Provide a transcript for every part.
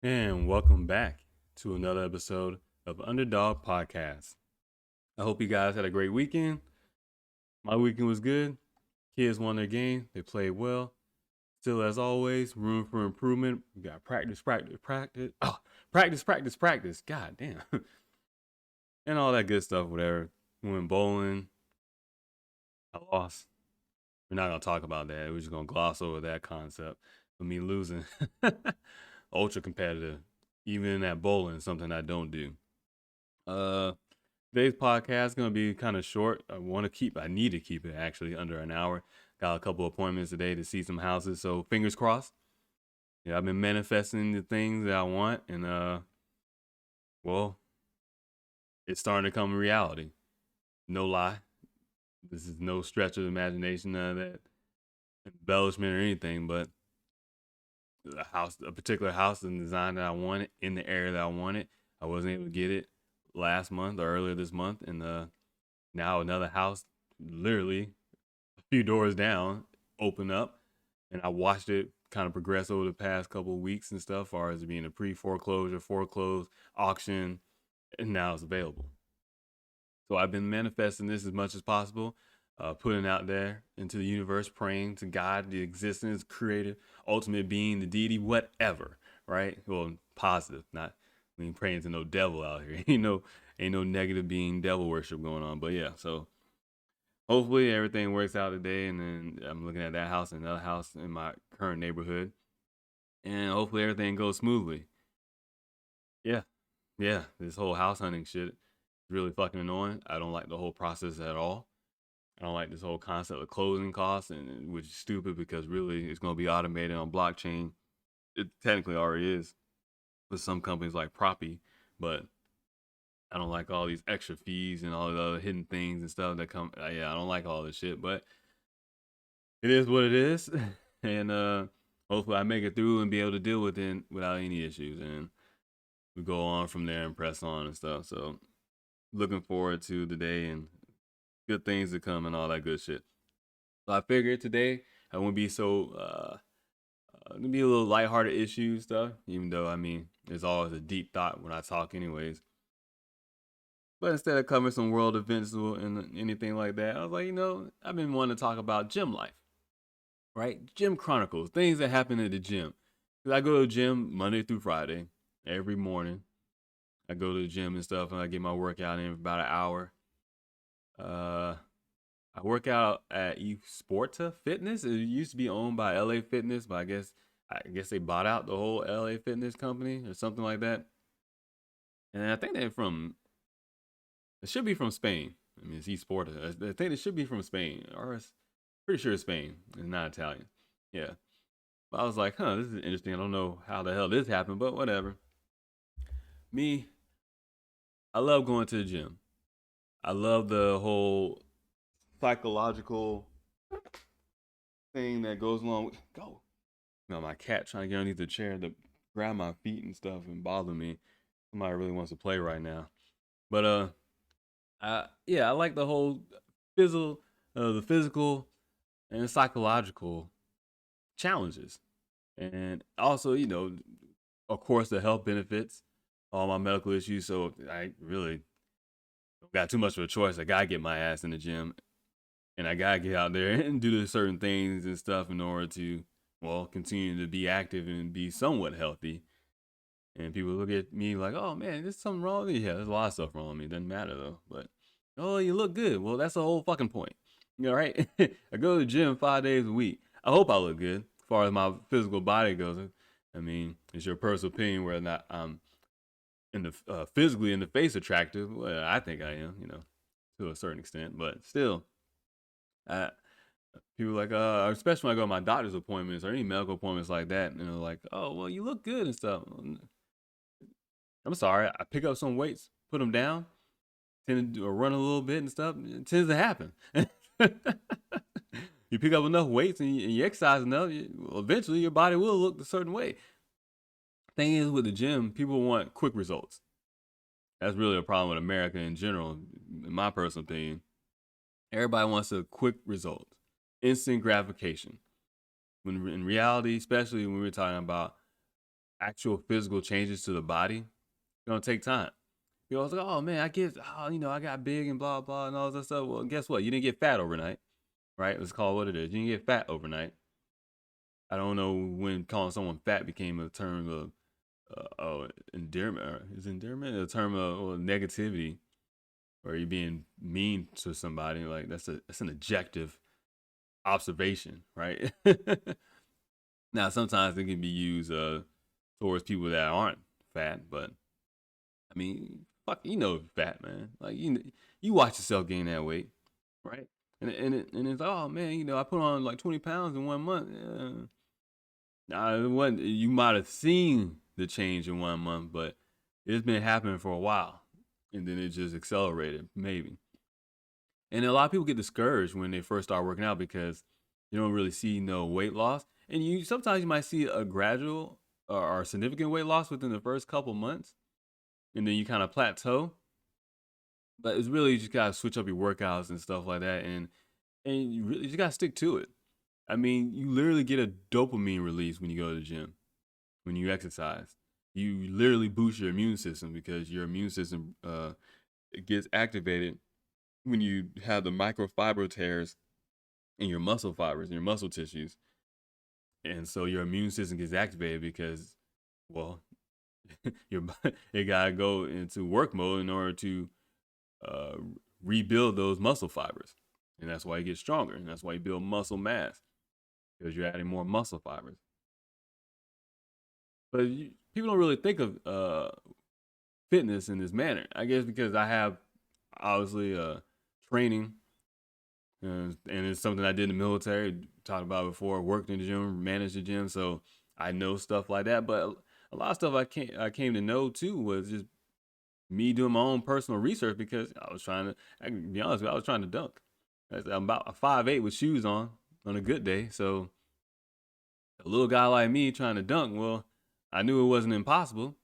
And welcome back to another episode of Underdog Podcast. I hope you guys had a great weekend. My weekend was good. Kids won their game. They played well. Still, as always, room for improvement. We got practice, practice, practice. Oh, practice, practice, practice. God damn. And all that good stuff, whatever. We went bowling. I lost. We're not going to talk about that. We're just going to gloss over that concept of me losing. Ultra competitive. Even in that bowling, something I don't do. Uh, Today's podcast is gonna be kind of short. I need to keep it actually under an hour. Got a couple appointments today to see some houses, so fingers crossed. Yeah, I've been manifesting the things that I want, and well, it's starting to come reality. No lie, this is no stretch of the imagination, none of that embellishment or anything. But a particular house and design that I wanted in the area that I wanted, I wasn't able to get it last month or earlier this month, and now another house, literally a few doors down, open up, and I watched it kind of progress over the past couple of weeks and stuff, as far as being a pre-foreclosure, foreclosed, auction, and now it's available. So I've been manifesting this as much as possible, putting out there into the universe, praying to God, the existence, creative, ultimate being, the deity, whatever, right? Well, positive, not praying to no devil out here. Ain't no negative being devil worship going on. But yeah, so hopefully everything works out today, and then I'm looking at that house and another house in my current neighborhood, and hopefully everything goes smoothly. Yeah, yeah. This whole house hunting shit is really fucking annoying. I don't like the whole process at all. I don't like this whole concept of closing costs, and which is stupid because really it's going to be automated on blockchain. It technically already is with some companies like Proppy, but I don't like all these extra fees and all the other hidden things and stuff that come. Yeah, I don't like all this shit, but it is what it is, and hopefully I make it through and be able to deal with it without any issues, and we go on from there and press on and stuff. So looking forward to the day and good things to come and all that good shit. So I figured today I wouldn't be so gonna be a little lighthearted issue stuff, even though there's always a deep thought when I talk, anyways. But instead of covering some world events or anything like that, I was like, I've been wanting to talk about gym life, right? Gym chronicles, things that happen at the gym. Cause I go to the gym Monday through Friday every morning. I go to the gym and stuff, and I get my workout in for about an hour. Uh, I work out at eSporta Fitness. It used to be owned by LA Fitness, but I guess they bought out the whole LA Fitness company or something like that. And I think they're from. It should be from Spain. It's eSporta. I think it should be from Spain, or it's pretty sure it's Spain. It's not Italian. Yeah. But I was like, this is interesting. I don't know how the hell this happened, but whatever. Me, I love going to the gym. I love the whole psychological thing that goes along with go. My cat trying to get underneath the chair to grab my feet and stuff and bother me. Somebody really wants to play right now. But yeah, I like the whole physical and psychological challenges, and also of course the health benefits, all my medical issues. So I really don't got too much of a choice. I gotta get my ass in the gym, and I gotta get out there and do the certain things and stuff in order to continue to be active and be somewhat healthy. And people look at me like, oh man, there's something wrong with you. Yeah, there's a lot of stuff wrong with me. It doesn't matter though. But oh, you look good. Well, that's the whole fucking point. You know, right? I go to the gym 5 days a week. I hope I look good as far as my physical body goes. It's your personal opinion whether or not I'm in the physically in the face attractive. Well, I think I am, to a certain extent. But still, I, people like, especially when I go to my doctor's appointments or any medical appointments like that, and they're like, oh, well, you look good and stuff. I'm sorry, I pick up some weights, put them down, tend to run a little bit and stuff. It tends to happen. You pick up enough weights and you exercise enough, eventually your body will look a certain way. Thing is, with the gym, people want quick results. That's really a problem with America in general, in my personal opinion. Everybody wants a quick result, instant gratification. When in reality, especially when we're talking about actual physical changes to the body, it's gonna take time. People was like, oh man, I got big and blah blah and all that stuff. Well, guess what? You didn't get fat overnight, right? Let's call it what it is. You didn't get fat overnight. I don't know when calling someone fat became a term of endearment. Is endearment a term of negativity, or you being mean to somebody? Like that's an objective observation, right? Now sometimes it can be used towards people that aren't fat, but I mean, fuck, fat man. Like you watch yourself gain that weight, right? And it's like, oh man, I put on like 20 pounds in 1 month. Nah, it wasn't, you might have seen the change in 1 month, but it's been happening for a while, and then it just accelerated, maybe. And a lot of people get discouraged when they first start working out because you don't really see no weight loss, and you sometimes you might see a gradual or significant weight loss within the first couple months, and then you kind of plateau. But it's really you just gotta switch up your workouts and stuff like that, and you just gotta stick to it. I mean, you literally get a dopamine release when you go to the gym, when you exercise. You literally boost your immune system because your immune system it gets activated when you have the microfiber tears in your muscle fibers in your muscle tissues, and so your immune system gets activated because, well, your it gotta go into work mode in order to uh, rebuild those muscle fibers, and that's why you get stronger, and that's why you build muscle mass because you're adding more muscle fibers. But people don't really think of fitness in this manner. I guess because I have obviously training, and it's something I did in the military. Talked about before. Worked in the gym, managed the gym, so I know stuff like that. But a lot of stuff I came to know too was just me doing my own personal research because I was trying to. I can be honest with you, I was trying to dunk. I'm about a 5'8" with shoes on a good day. So a little guy like me trying to dunk, well, I knew it wasn't impossible.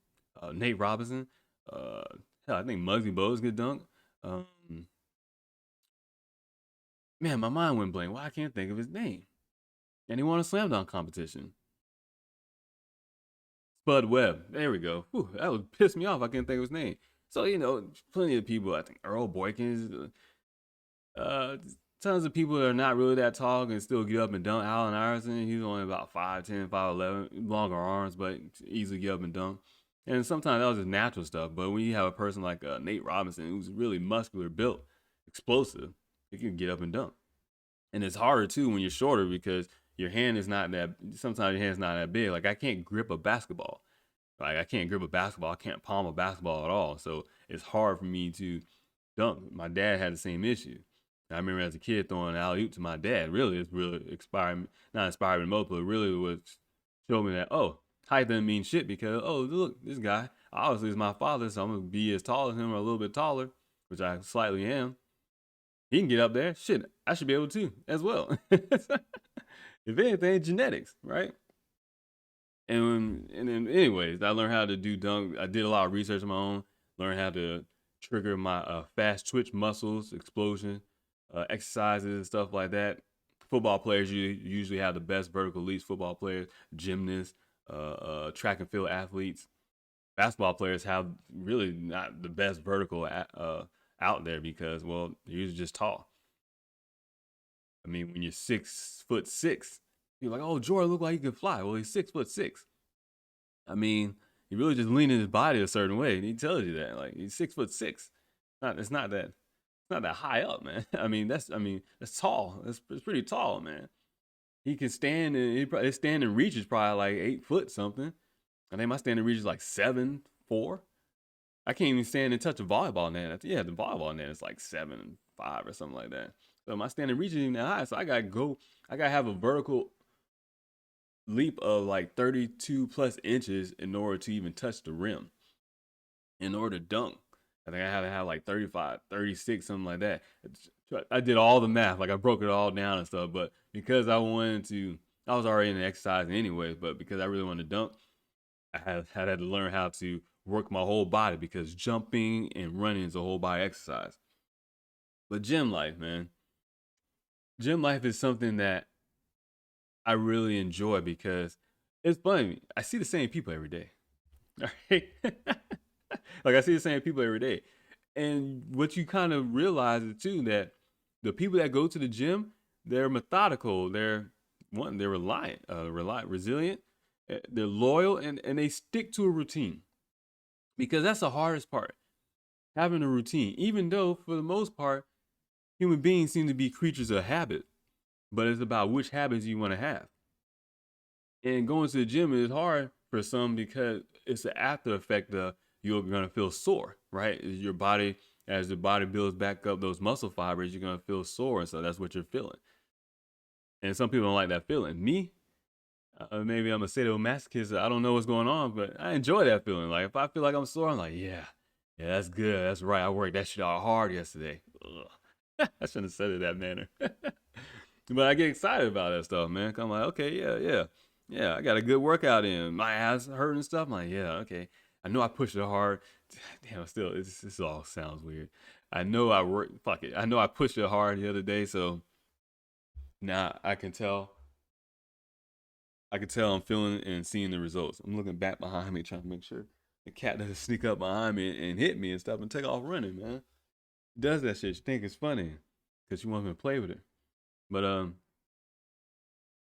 Nate Robinson, uh, hell, I think Muggsy Bogues could dunk. Um, man, my mind went blank. Why I can't think of his name? And he won a slam dunk competition. Spud Webb. There we go. Whew, that would piss me off. I can't think of his name. So plenty of people. I think Earl Boykins. Uh, Tons of people that are not really that tall can still get up and dunk. Allen Iverson, he's only about 5'10", 5'11", longer arms, but easily get up and dunk. And sometimes that was just natural stuff. But when you have a person like Nate Robinson, who's really muscular built, explosive, he can get up and dunk. And it's harder too when you're shorter because your hand is not that. Sometimes your hand's not that big. Like I can't grip a basketball. Like I can't grip a basketball. I can't palm a basketball at all. So it's hard for me to dunk. My dad had the same issue. I remember as a kid throwing an alley oop to my dad. Really, it's really inspired, not inspired me most, but it really was showed me that height doesn't mean shit because look, this guy obviously is my father, so I'm gonna be as tall as him or a little bit taller, which I slightly am. He can get up there. Shit, I should be able to as well. If anything, genetics, right? And then, anyways, I learned how to do dunk. I did a lot of research on my own. Learned how to trigger my fast twitch muscles, explosion, exercises and stuff like that. Football players usually have the best vertical leaps. Football players, gymnasts, track and field athletes. Basketball players have really not the best vertical out there because, well, they're usually just tall. I mean, when you're 6'6", you're like, oh, Jordan looked like he could fly. Well, he's 6'6". I mean, he really just leaning his body a certain way, and he tells you that. Like he's 6'6". It's not that high up, man. That's tall. It's pretty tall, man. He can stand and his standing reach is probably like 8 foot something. I think my standing reach is like 7'4". I can't even stand and touch a volleyball net. Yeah, the volleyball net is like 7'5" or something like that. So my standing reach isn't that high. So I gotta go. I gotta have a vertical leap of like 32 plus inches in order to even touch the rim. In order to dunk, I think I had to have like 35, 36, something like that. I did all the math, like I broke it all down and stuff. But because I was already in the exercise anyways. But because I really wanted to dunk, I had to learn how to work my whole body because jumping and running is a whole body exercise. But gym life, man, gym life is something that I really enjoy because It's funny. I see the same people every day. All right. Like I see the same people every day. And what you kind of realize is too that the people that go to the gym, they're methodical. They're resilient. They're loyal, and they stick to a routine because that's the hardest part. Having a routine, even though for the most part, human beings seem to be creatures of habit, but it's about which habits you want to have. And going to the gym is hard for some because it's the after effect of you're gonna feel sore, right? Your body, as the body builds back up those muscle fibers, you're gonna feel sore, and so that's what you're feeling. And some people don't like that feeling. Me, maybe I'm a sadomasochist. I don't know what's going on, but I enjoy that feeling. Like if I feel like I'm sore, I'm like, yeah, yeah, that's good. That's right. I worked that shit out hard yesterday. Ugh. I shouldn't have said it that manner. But I get excited about that stuff, man. I'm like, okay, yeah. I got a good workout in. My ass hurting and stuff. I'm like, yeah, okay. I know I pushed it hard. Damn, still, this all sounds weird. I know I worked. Fuck it. I know I pushed it hard the other day, so now I can tell. I can tell I'm feeling and seeing the results. I'm looking back behind me, trying to make sure the cat doesn't sneak up behind me and hit me and stuff and take off running, man. Does that shit? She think it's funny because she wants me to play with her. But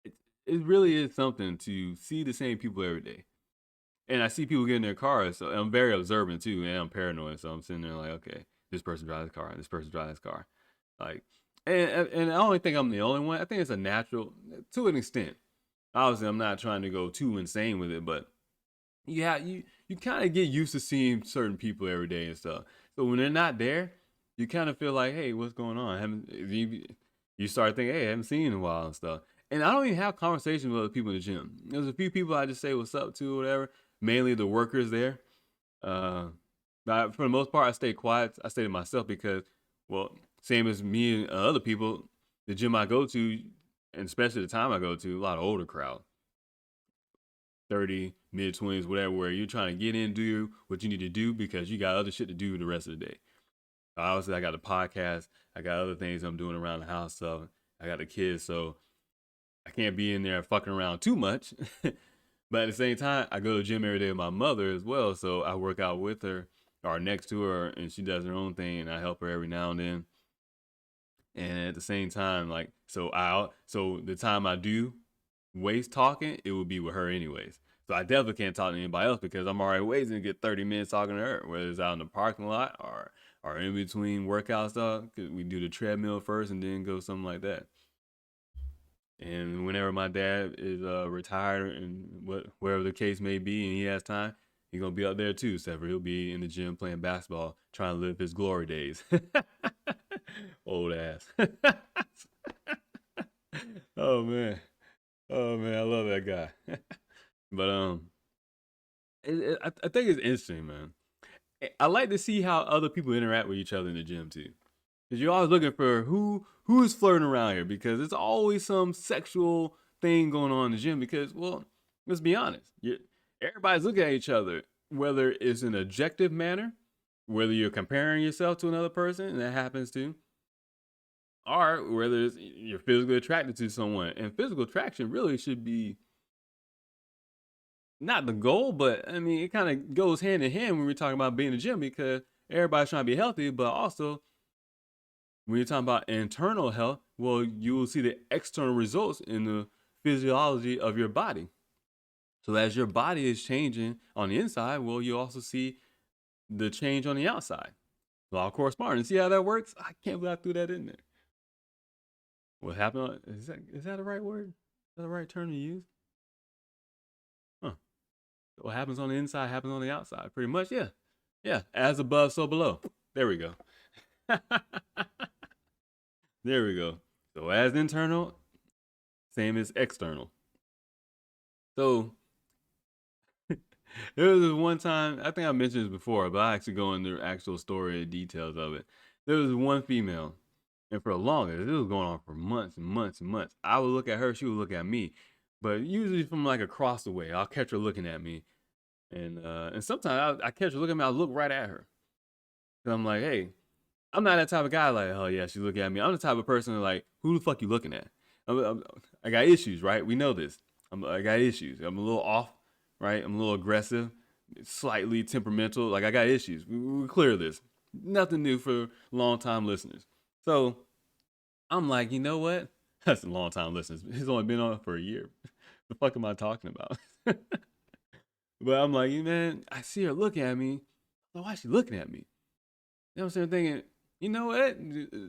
it, it really is something to see the same people every day. And I see people get in their cars, so I'm very observant too, and I'm paranoid. So I'm sitting there like, okay, this person drives this car, this person drives this car, like, and I don't think I'm the only one. I think it's a natural to an extent. Obviously, I'm not trying to go too insane with it, but yeah, you kind of get used to seeing certain people every day and stuff. So when they're not there, you kind of feel like, hey, what's going on? I haven't you start thinking, hey, I haven't seen you in a while and stuff. And I don't even have conversations with other people in the gym. There's a few people I just say what's up to, or whatever. Mainly the workers there. Uh, but for the most part, I stay quiet. I stay to myself because, well, same as me and other people, the gym I go to, and especially the time I go to, a lot of older crowd, 30, mid 20s, whatever, where you're trying to get in, do what you need to do because you got other shit to do the rest of the day. Obviously, I got a podcast. I got other things I'm doing around the house. So I got the kids. So I can't be in there fucking around too much. But at the same time, I go to the gym every day with my mother as well. So I work out with her or next to her, and she does her own thing, and I help her every now and then. And at the same time, like, so the time I do waste talking, it would be with her anyways. So I definitely can't talk to anybody else because I'm already waiting to get 30 minutes talking to her, whether it's out in the parking lot or in between workout stuff. Cause we do the treadmill first and then go something like that. And whenever my dad is retired and wherever the case may be, and he has time, he's gonna be up there too. Except for he'll be in the gym playing basketball, trying to live his glory days. Old ass. Oh man, oh man, I love that guy. But I think it's interesting, man. I like to see how other people interact with each other in the gym too. Because you're always looking for who's flirting around here because it's always some sexual thing going on in the gym because, well, let's be honest. Everybody's looking at each other, whether it's in an objective manner, whether you're comparing yourself to another person, and that happens too, or whether you're physically attracted to someone. And physical attraction really should be not the goal, but I mean, it kind of goes hand in hand when we're talking about being in the gym because everybody's trying to be healthy, but also when you're talking about internal health, well, you will see the external results in the physiology of your body. So as your body is changing on the inside, well, you also see the change on the outside. Law of correspondence. See how that works? I can't believe I threw that in there. What happened? Is that the right word? Is that the right term to use? Huh. What happens on the inside happens on the outside. Pretty much, yeah. Yeah. As above, so below. There we go. There we go. So as internal, same as external. So there was this one time, I think I mentioned this before, but I actually go into the actual story and details of it. There was one female, and for the longest, this was going on for months and months and months. I would look at her, she would look at me. But usually from like across the way, I'll catch her looking at me. And sometimes I catch her looking at me, I'll look right at her. And I'm like, hey, I'm not that type of guy like, oh yeah, she's looking at me. I'm the type of person like, who the fuck you looking at? I got issues, right? We know this. I got issues. I'm a little off, right? I'm a little aggressive, slightly temperamental. Like I got issues. We clear this. Nothing new for long time listeners. So I'm like, you know what? That's a long time listeners. He's only been on for a year. The fuck am I talking about? But I'm like, man, I see her looking at me. Like, why is she looking at me? You know what I'm saying? Thinking, you know what?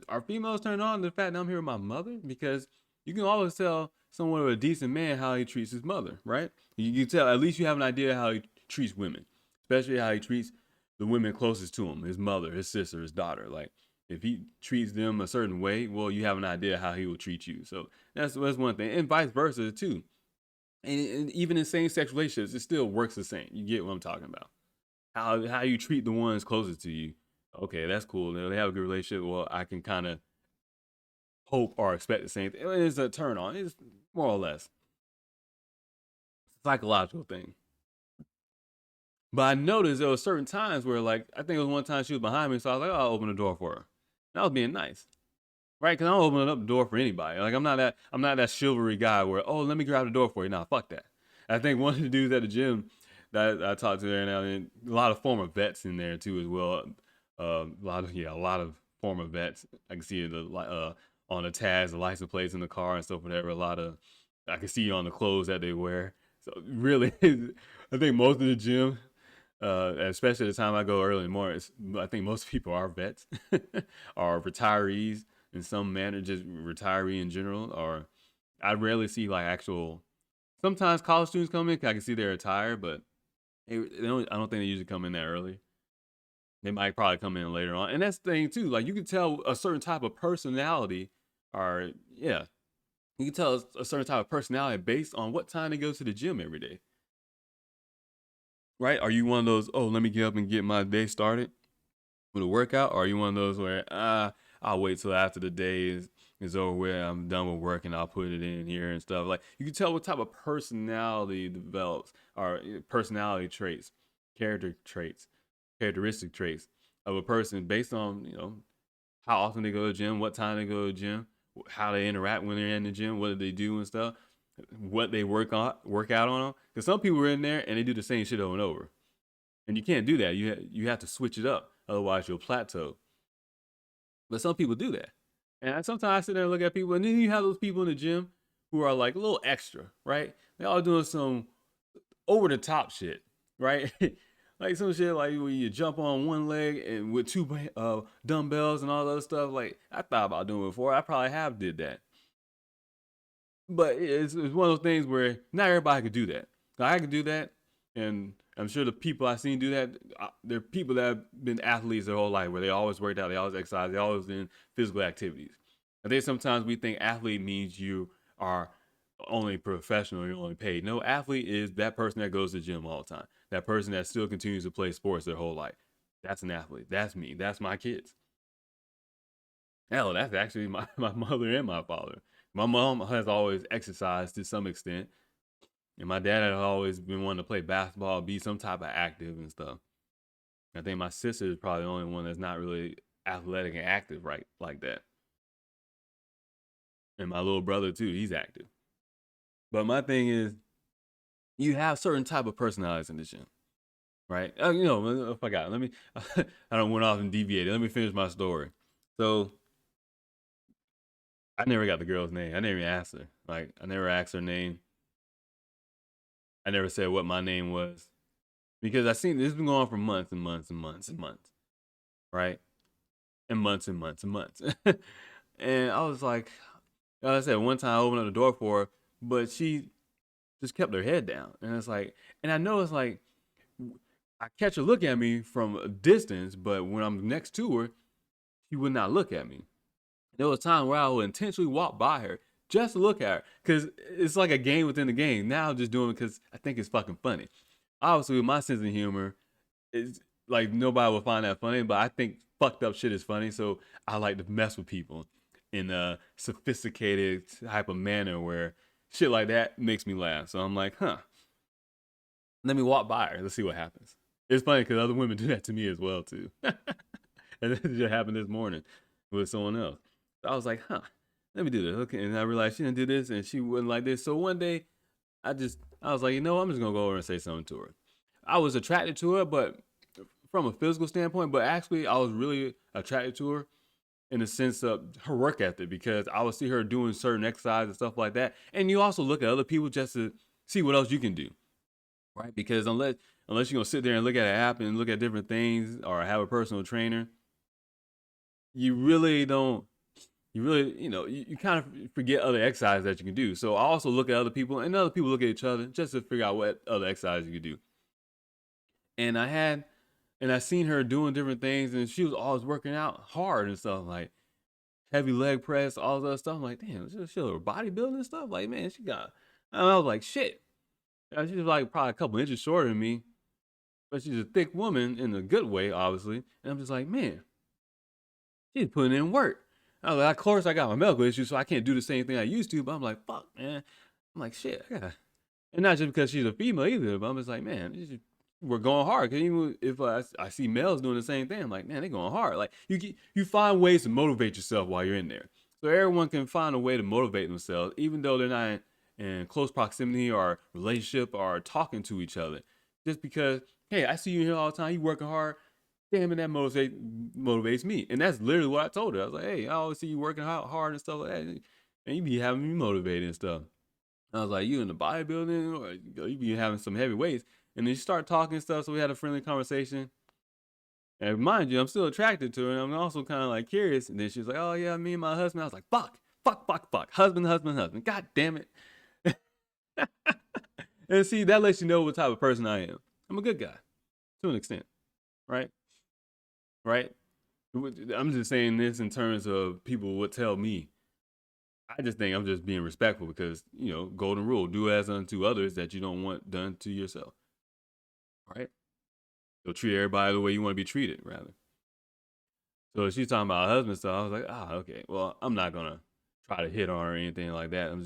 Are females turned on to the fact that I'm here with my mother? Because you can always tell someone with a decent man how he treats his mother, right? You can tell, at least you have an idea how he treats women, especially how he treats the women closest to him, his mother, his sister, his daughter. Like, if he treats them a certain way, well, you have an idea how he will treat you. So that's one thing. And vice versa, too. And even in same sex relationships, it still works the same. You get what I'm talking about. How you treat the ones closest to you. Okay, that's cool. They have a good relationship. Well, I can kind of hope or expect the same thing. It's a turn on. It's more or less a psychological thing. But I noticed there were certain times where, like, I think it was one time she was behind me, so I was like, oh, I'll open the door for her. And I was being nice, right? Because I'm opening up the door for anybody. Like, I'm not that chivalry guy where, oh, let me grab the door for you. Nah, fuck that. I think one of the dudes at the gym that I talked to there now, and a lot of former vets in there too as well. A lot of former vets. I can see on the tags, the license plates in the car and stuff, whatever. I can see on the clothes that they wear. So really, I think most of the gym, especially the time I go early in the morning, I think most people are vets, are retirees in some manner, just retiree in general. Or I rarely see like actual. Sometimes college students come in, 'cause I can see they're retired, but they don't. I don't think they usually come in that early. They might probably come in later on, and that's the thing too. Like you can tell a certain type of personality, or yeah, you can tell a certain type of personality based on what time they go to the gym every day, right? Are you one of those? Oh, let me get up and get my day started with a workout, or are you one of those where I'll wait till after the day is over with, I'm done with work, and I'll put it in here and stuff. Like you can tell what type of personality develops, or personality traits, character traits, characteristic traits of a person based on how often they go to the gym, what time they go to the gym, how they interact when they're in the gym, what do they do and stuff, what they work out on. Because some people are in there and they do the same shit over and over, and you can't do that. You have to switch it up, otherwise you'll plateau. But some people do that, and sometimes I sit there and look at people, and then you have those people in the gym who are like a little extra, right? They all doing some over the top shit, right? Like some shit like when you jump on one leg and with two dumbbells and all that stuff. Like I thought about doing it before. I probably have did that, but it's one of those things where not everybody could do that. I could do that, and I'm sure the people I've seen do that, they're people that have been athletes their whole life, where they always worked out, they always exercise, they always in physical activities. I think sometimes we think athlete means you are only professional, you're only paid. No, athlete is that person that goes to the gym all the time. That person that still continues to play sports their whole life. That's an athlete. That's me. That's my kids. Hell, that's actually my mother and my father. My mom has always exercised to some extent, and my dad had always been wanting to play basketball, be some type of active and stuff. I think my sister is probably the only one that's not really athletic and active right like that. And my little brother too, he's active. But my thing is, you have certain type of personalities in the gym, right? I forgot. Let me. I don't went off and deviated. Let me finish my story. So I never got the girl's name. I never even asked her. Like I never asked her name. I never said what my name was because I seen this has been going on for months and months and months and months, right? And months and months and months. And I was like, like I said, one time I opened up the door for her, but she just kept her head down, and it's like, and I know it's like I catch her look at me from a distance, but when I'm next to her, she would not look at me. There was a time where I would intentionally walk by her just to look at her because it's like a game within the game. Now I'm just doing it because I think it's fucking funny. Obviously, with my sense of humor, it's like nobody will find that funny, but I think fucked up shit is funny, so I like to mess with people in a sophisticated type of manner where shit like that makes me laugh. So I'm like, huh, let me walk by her. Let's see what happens. It's funny because other women do that to me as well too. And it just happened this morning with someone else. So I was like, huh, let me do this. Okay. And I realized she didn't do this and she wouldn't like this. So one day I was like, I'm just gonna go over and say something to her. I was attracted to her, but from a physical standpoint, but actually I was really attracted to her in the sense of her work ethic because I would see her doing certain exercise and stuff like that. And you also look at other people just to see what else you can do, right? Because unless you're gonna sit there and look at an app and look at different things or have a personal trainer, you really don't. You really, you kind of forget other exercises that you can do. So I also look at other people, and other people look at each other just to figure out what other exercises you can do. And I seen her doing different things, and she was always working out hard and stuff like heavy leg press, all that stuff. I'm like, damn, she was bodybuilding and stuff. Like, man, she got. And I was like, shit. She's like probably a couple inches shorter than me, but she's a thick woman in a good way, obviously. And I'm just like, man, she's putting in work. I was like, of course, I got my medical issues, so I can't do the same thing I used to. But I'm like, fuck, man. I'm like, shit, I gotta. And not just because she's a female either, but I'm just like, man, we're going hard. Cause even if I see males doing the same thing, I'm like, man, they're going hard. Like you find ways to motivate yourself while you're in there. So everyone can find a way to motivate themselves, even though they're not in close proximity or relationship or talking to each other. Just because, hey, I see you here all the time, you working hard. Damn it, that motivates me. And that's literally what I told her. I was like, hey, I always see you working hard and stuff like that. And you be having me motivated and stuff. I was like, you in the bodybuilding or you be having some heavy weights. And then she started talking and stuff. So we had a friendly conversation. And mind you, I'm still attracted to her. And I'm also kind of like curious. And then she was like, oh yeah, me and my husband. I was like, fuck. Husband. God damn it. And see, that lets you know what type of person I am. I'm a good guy to an extent. Right? Right? I'm just saying this in terms of people would tell me. I just think I'm just being respectful because, golden rule, do as unto others that you don't want done to yourself. Right? So treat everybody the way you want to be treated, rather. So she's talking about her husband stuff. I was like, okay. Well, I'm not gonna try to hit on her or anything like that. I'm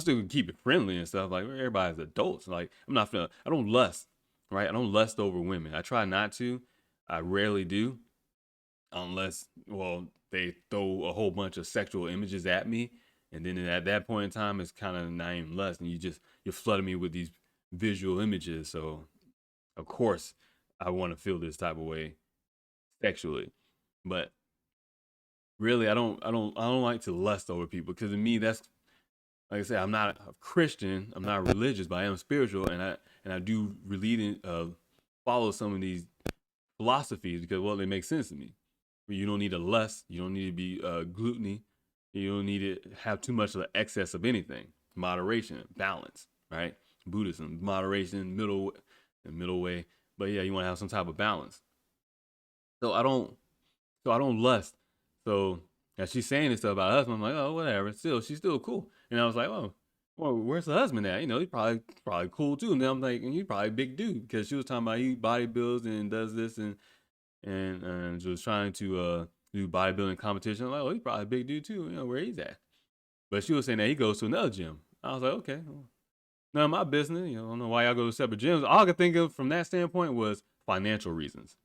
still gonna keep it friendly and stuff. Like everybody's adults. Like I don't lust, right? I don't lust over women. I try not to. I rarely do, unless they throw a whole bunch of sexual images at me, and then at that point in time, it's kind of not even lust, and you're flooding me with these visual images. So of course, I want to feel this type of way sexually, but really, I don't like to lust over people because to me, that's like I said, I'm not a Christian, I'm not religious, but I am spiritual, and I do really follow some of these philosophies because they make sense to me. You don't need to lust, you don't need to be gluttony, you don't need to have too much of the excess of anything. Moderation, balance, right? Buddhism, moderation, middle way. But yeah, you want to have some type of balance. So I don't lust. So as she's saying this stuff about her husband, I'm like, oh, whatever. She's still cool. And I was like, oh, well, where's the husband at? He's probably cool too. And then I'm like, and he's probably a big dude because she was talking about he bodybuilds and does this and she was trying to do bodybuilding competition. I'm like, oh, he's probably a big dude too. Where he's at. But she was saying that he goes to another gym. I was like, okay, well, none of my business. I don't know why y'all go to separate gyms. All I could think of from that standpoint was financial reasons.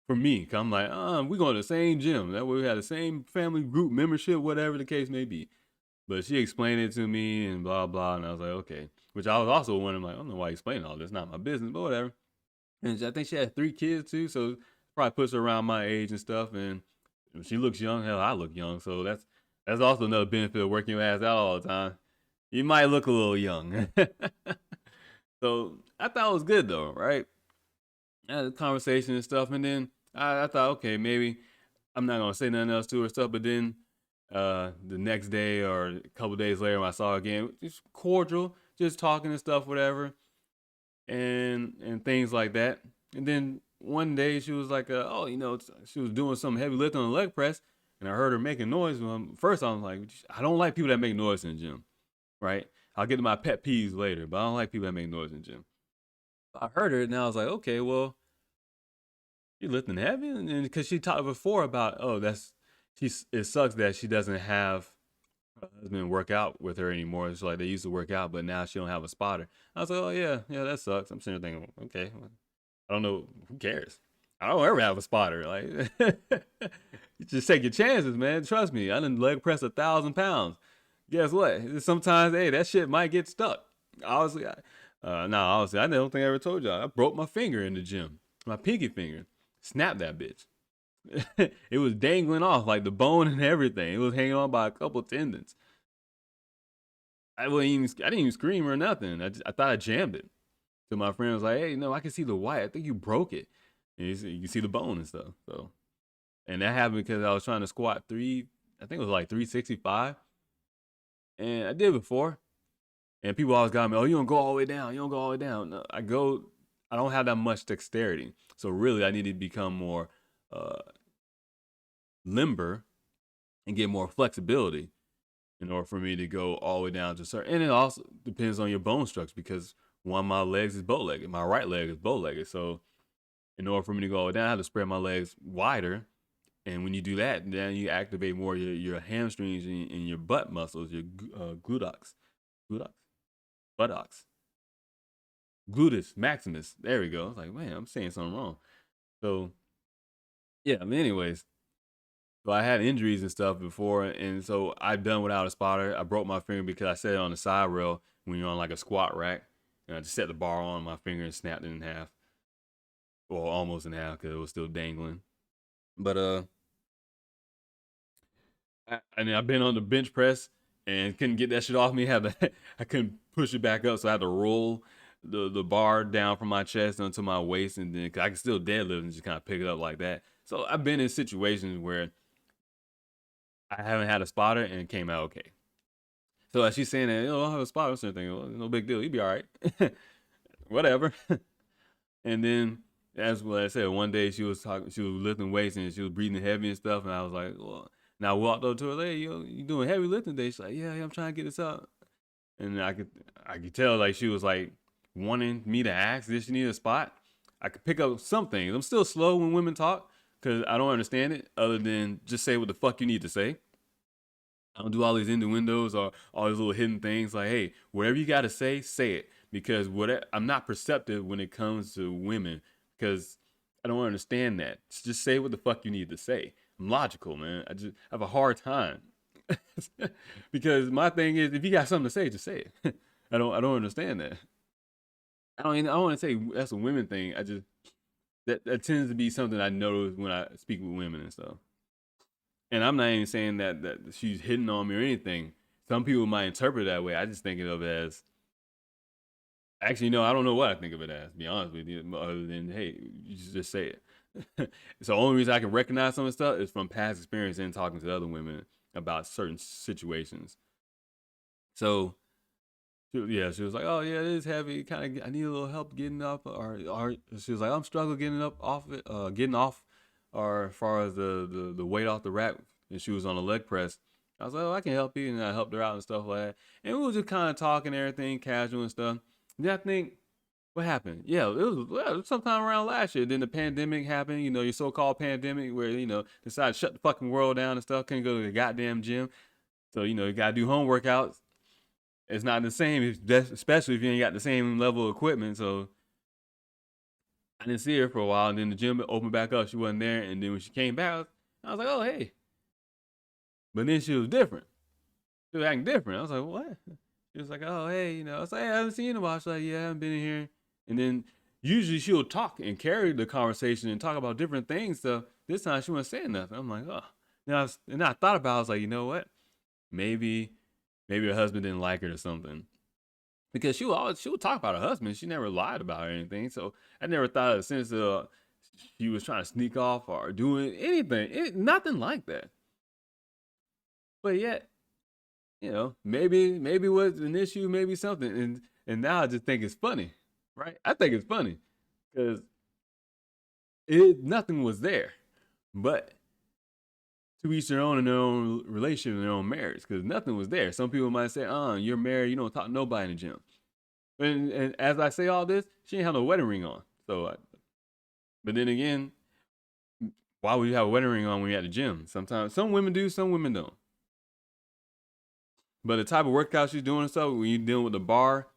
For me, 'cause I'm like, we going to the same gym. That way we had the same family group membership, whatever the case may be. But she explained it to me and blah blah, and I was like, okay. Which I was also wondering, like, I don't know why you explaining all this. Not my business, but whatever. And I think she had 3 kids too, so probably puts her around my age and stuff. And she looks young. Hell, I look young, so that's also another benefit of working your ass out all the time. You might look a little young. So I thought it was good though, right? I had a conversation and stuff, and then I thought, okay, maybe I'm not gonna say nothing else to her stuff. But then the next day or a couple days later, when I saw her again, just cordial, just talking and stuff, whatever, and things like that. And then one day she was like, oh, she was doing some heavy lifting on the leg press, and I heard her making noise. First, I was like, I don't like people that make noise in the gym, right? I'll get to my pet peeves later, but I don't like people that make noise in the gym. I heard her, and I was like, okay, well, you lifting heavy, and because she talked before about, it sucks that she doesn't have her husband work out with her anymore. It's like they used to work out, but now she don't have a spotter. I was like, oh yeah, that sucks. I'm sitting there thinking, okay, well, I don't know, who cares? I don't ever have a spotter. Like, you just take your chances, man. Trust me, I done leg press 1,000 pounds. Guess what? Sometimes, hey, that shit might get stuck. Honestly, honestly, I don't think I ever told y'all. I broke my finger in the gym, my pinky finger. Snapped that bitch. It was dangling off like the bone and everything. It was hanging on by a couple tendons. I didn't even scream or nothing. I thought I jammed it. So my friend was like, "Hey, no, I can see the white. I think you broke it. And you can see the bone and stuff." So, and that happened because I was trying to squat three. I think it was like 365, and I did it before. And people always got me, "Oh, you don't go all the way down. You don't go all the way down." No, I go. I don't have that much dexterity, so really, I need to become more uh, limber and get more flexibility in order for me to go all the way down to certain. And it also depends on your bone structure because one of my legs is bow legged, my right leg is bow legged. So in order for me to go all the way down, I have to spread my legs wider. And when you do that, then you activate more your hamstrings and your butt muscles, your gluteus, buttocks, gluteus maximus. There we go. I was like, man, I'm saying something wrong. So yeah. I mean, anyways, so I had injuries and stuff before, and so I've done without a spotter. I broke my finger because I set it on the side rail when you're on like a squat rack, and I just set the bar on my finger and snapped it in half, or almost in half because it was still dangling. But and I've been on the bench press and couldn't get that shit off me. I couldn't push it back up, so I had to roll the bar down from my chest onto my waist, and then 'cause I can still deadlift and just kind of pick it up like that. So I've been in situations where I haven't had a spotter and it came out okay. So as she's saying that, I have a spotter or something, well, no big deal, you be all right. Whatever. And then, as what I said, one day she was lifting weights and she was breathing heavy and stuff, and I was like, well, and I walked up to her, hey, you doing heavy lifting today? She's like, yeah, I'm trying to get this up. And I could tell like she was like wanting me to ask, did she need a spot? I could pick up some things. I'm still slow when women talk because I don't understand it, other than just say what the fuck you need to say. I don't do all these innuendos or all these little hidden things. Like, hey, whatever you got to say it. Because I'm not perceptive when it comes to women because I don't understand that. Just say what the fuck you need to say. I'm logical, man. I just have a hard time because my thing is, if you got something to say, just say it. I don't understand that. I don't want to say that's a women thing. I just that tends to be something I notice when I speak with women and stuff. And I'm not even saying that she's hitting on me or anything. Some people might interpret it that way. I just think of it as actually no, I don't know what I think of it as, to be honest with you, other than hey, you just say it. So the only reason I can recognize some of the stuff is from past experience and talking to other women about certain situations. So yeah, she was like, "Oh yeah, it is heavy. Kind of, I need a little help getting up." Or she was like, "I'm struggling getting up off it, getting off, or as far as the weight off the rack." And she was on a leg press. I was like, "Oh, I can help you," and I helped her out and stuff like that. And we were just kind of talking everything, casual and stuff. Then I think what happened? Yeah, it was sometime around last year. Then the pandemic happened. You know, your so-called pandemic, where decided to shut the fucking world down and stuff. Couldn't go to the goddamn gym. So you gotta do home workouts. It's not the same, especially if you ain't got the same level of equipment. So I didn't see her for a while, and then the gym opened back up. She wasn't there, and then when she came back, I was like, "Oh hey," but then she was different. She was acting different. I was like, "What?" She was like, "Oh hey," I was like, "Hey, I haven't seen you in a while." She's like, "Yeah, I haven't been in here." And then usually she'll talk and carry the conversation and talk about different things. So this time she wasn't saying nothing. I'm like, "Oh." And I thought about it. I was like, you know what? Maybe her husband didn't like her or something. Because she would talk about her husband. She never lied about anything. So I never thought of the sense of she was trying to sneak off or doing anything. Nothing like that. But yet, maybe it was an issue, maybe something. And now I just think it's funny, right? I think it's funny because it nothing was there, but to each their own in their own relationship and their own marriage because nothing was there. Some people might say, you're married, you don't talk to nobody in the gym." And as I say all this, she ain't have no wedding ring on. So, but then again, why would you have a wedding ring on when you're at the gym? Sometimes some women do, some women don't. But the type of workout she's doing and stuff, when you're dealing with the bar,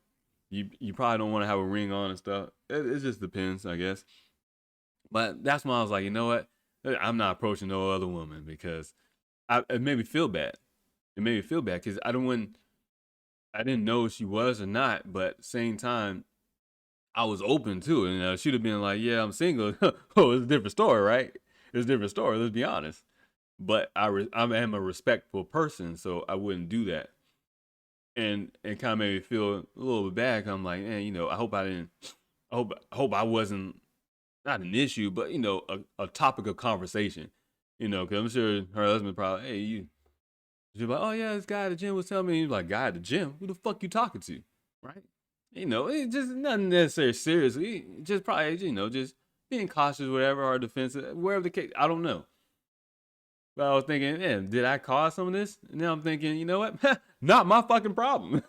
you probably don't want to have a ring on and stuff. It just depends, I guess. But that's why I was like, you know what? I'm not approaching no other woman because it made me feel bad. It made me feel bad because I didn't know if she was or not, but at the same time, I was open to it. She'd have been like, "Yeah, I'm single." Oh, it's a different story, right? It's a different story. Let's be honest. But I am a respectful person, so I wouldn't do that. And kind of made me feel a little bit bad. 'Cause I'm like, man, I hope I didn't. I hope I wasn't not an issue, but a topic of conversation. Because I'm sure her husband probably, hey, she's like, oh yeah, this guy at the gym was telling me, he's like, guy at the gym, who the fuck you talking to, right? It just nothing necessarily seriously, just probably, just being cautious, whatever, or defensive, wherever the case. I don't know. But I was thinking, man, did I cause some of this? And now I'm thinking, you know what? Not my fucking problem.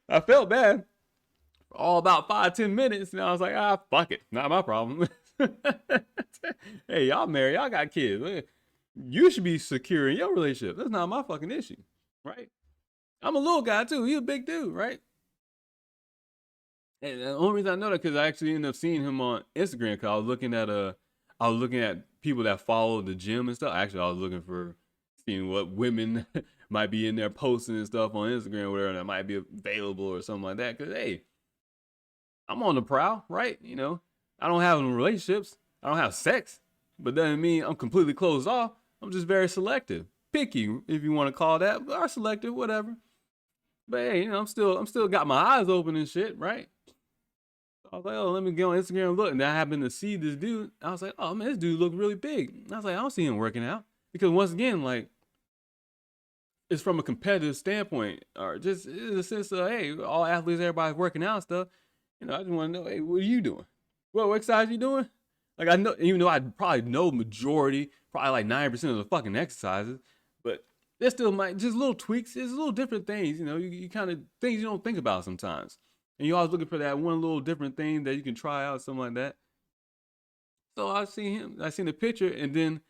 I felt bad for all about 5-10 minutes, and I was like, fuck it, not my problem. Hey, y'all married, y'all got kids. You should be secure in your relationship. That's not my fucking issue, right? I'm a little guy too. He a big dude, right? And the only reason I know that because I actually ended up seeing him on Instagram. Because I was looking at people that follow the gym and stuff. Actually, I was looking for seeing what women might be in there posting and stuff on Instagram, or whatever that might be available or something like that. Because hey, I'm on the prowl, right? I don't have any relationships. I don't have sex, but doesn't mean I'm completely closed off. I'm just very selective, picky, if you want to call that, or selective, whatever. But hey, I'm still got my eyes open and shit, right? I was like, oh, let me get on Instagram and look. And then I happened to see this dude. I was like, oh man, this dude look really big. And I was like, I don't see him working out. Because once again, like, it's from a competitive standpoint, or just in the sense of, hey, all athletes, everybody's working out and stuff. I just want to know, hey, what are you doing? What exercise you doing? Like, I know, even though I probably know majority, probably like 90% of the fucking exercises, but there's still just little tweaks. It's little different things, you kind of things you don't think about sometimes. And you're always looking for that one little different thing that you can try out, something like that. So I seen the picture, and then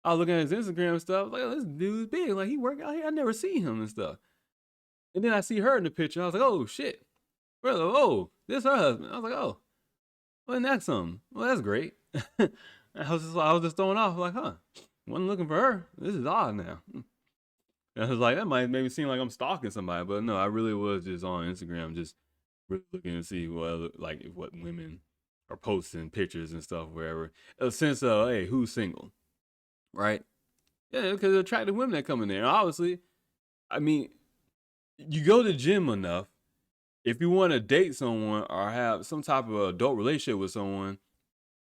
I was looking at his Instagram and stuff. Like, oh, this dude's big. Like, he work out here. I never seen him and stuff. And then I see her in the picture. I was like, oh shit, brother. Oh, this her husband. I was like, oh, well, isn't that something? Well, that's great. I was just throwing off like, huh? Wasn't looking for her. This is odd now. I was like, that might make me seem like I'm stalking somebody, but no, I really was just on Instagram, just really looking to see what women are posting pictures and stuff, wherever. A sense of, hey, who's single, right? Yeah, because attractive women that come in there. Obviously, I mean, you go to the gym enough. If you want to date someone or have some type of adult relationship with someone,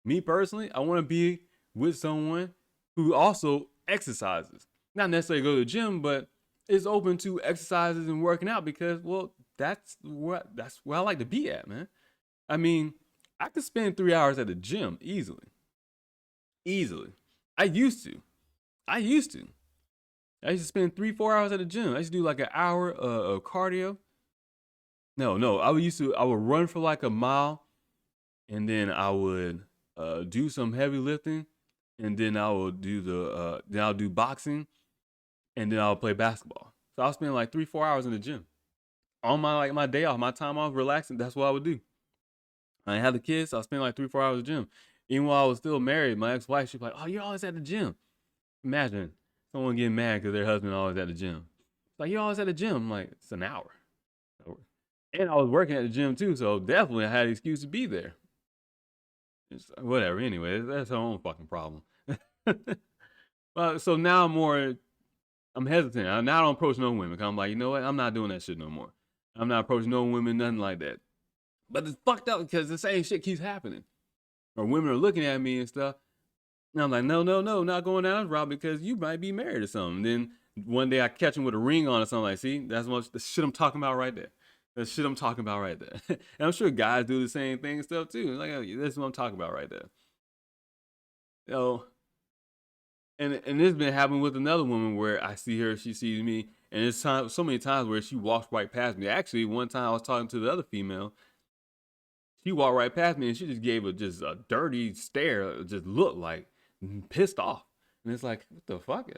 me personally, I want to be with someone who also exercises. Not necessarily go to the gym, but is open to exercises and working out because, well, that's where I like to be at, man. I mean, I could spend 3 hours at the gym easily. Easily. I used to. I used to. I used to spend 3-4 hours at the gym. I used to do like an hour of cardio. No. I would run for like a mile, and then I would do some heavy lifting, and then I'll do boxing, and then I'll play basketball. So I'll spend like 3-4 hours in the gym on my day off, my time off, relaxing. That's what I would do. I had the kids. So I spent like 3-4 hours in the gym. Even while I was still married, my ex-wife, she's like, "Oh, you're always at the gym." Imagine someone getting mad because their husband always at the gym. It's like, "You're always at the gym." I'm like, it's an hour. And I was working at the gym too, so definitely I had an excuse to be there. It's whatever. Anyway, that's her own fucking problem. So now I'm hesitant. Now I don't approach no women. Cause I'm like, you know what? I'm not doing that shit no more. I'm not approaching no women, nothing like that. But it's fucked up because the same shit keeps happening. Or women are looking at me and stuff. And I'm like, no, not going down this route because you might be married or something. Then one day I catch them with a ring on or something like, see, that's the shit I'm talking about right there. That's shit I'm talking about right there. And I'm sure guys do the same thing and stuff too. Like, oh, that's what I'm talking about right there. And this been happening with another woman where I see her, she sees me, and it's so many times where she walks right past me. Actually, one time I was talking to the other female, she walked right past me and she just gave just a dirty stare, just looked like pissed off. And it's like, what the fuck?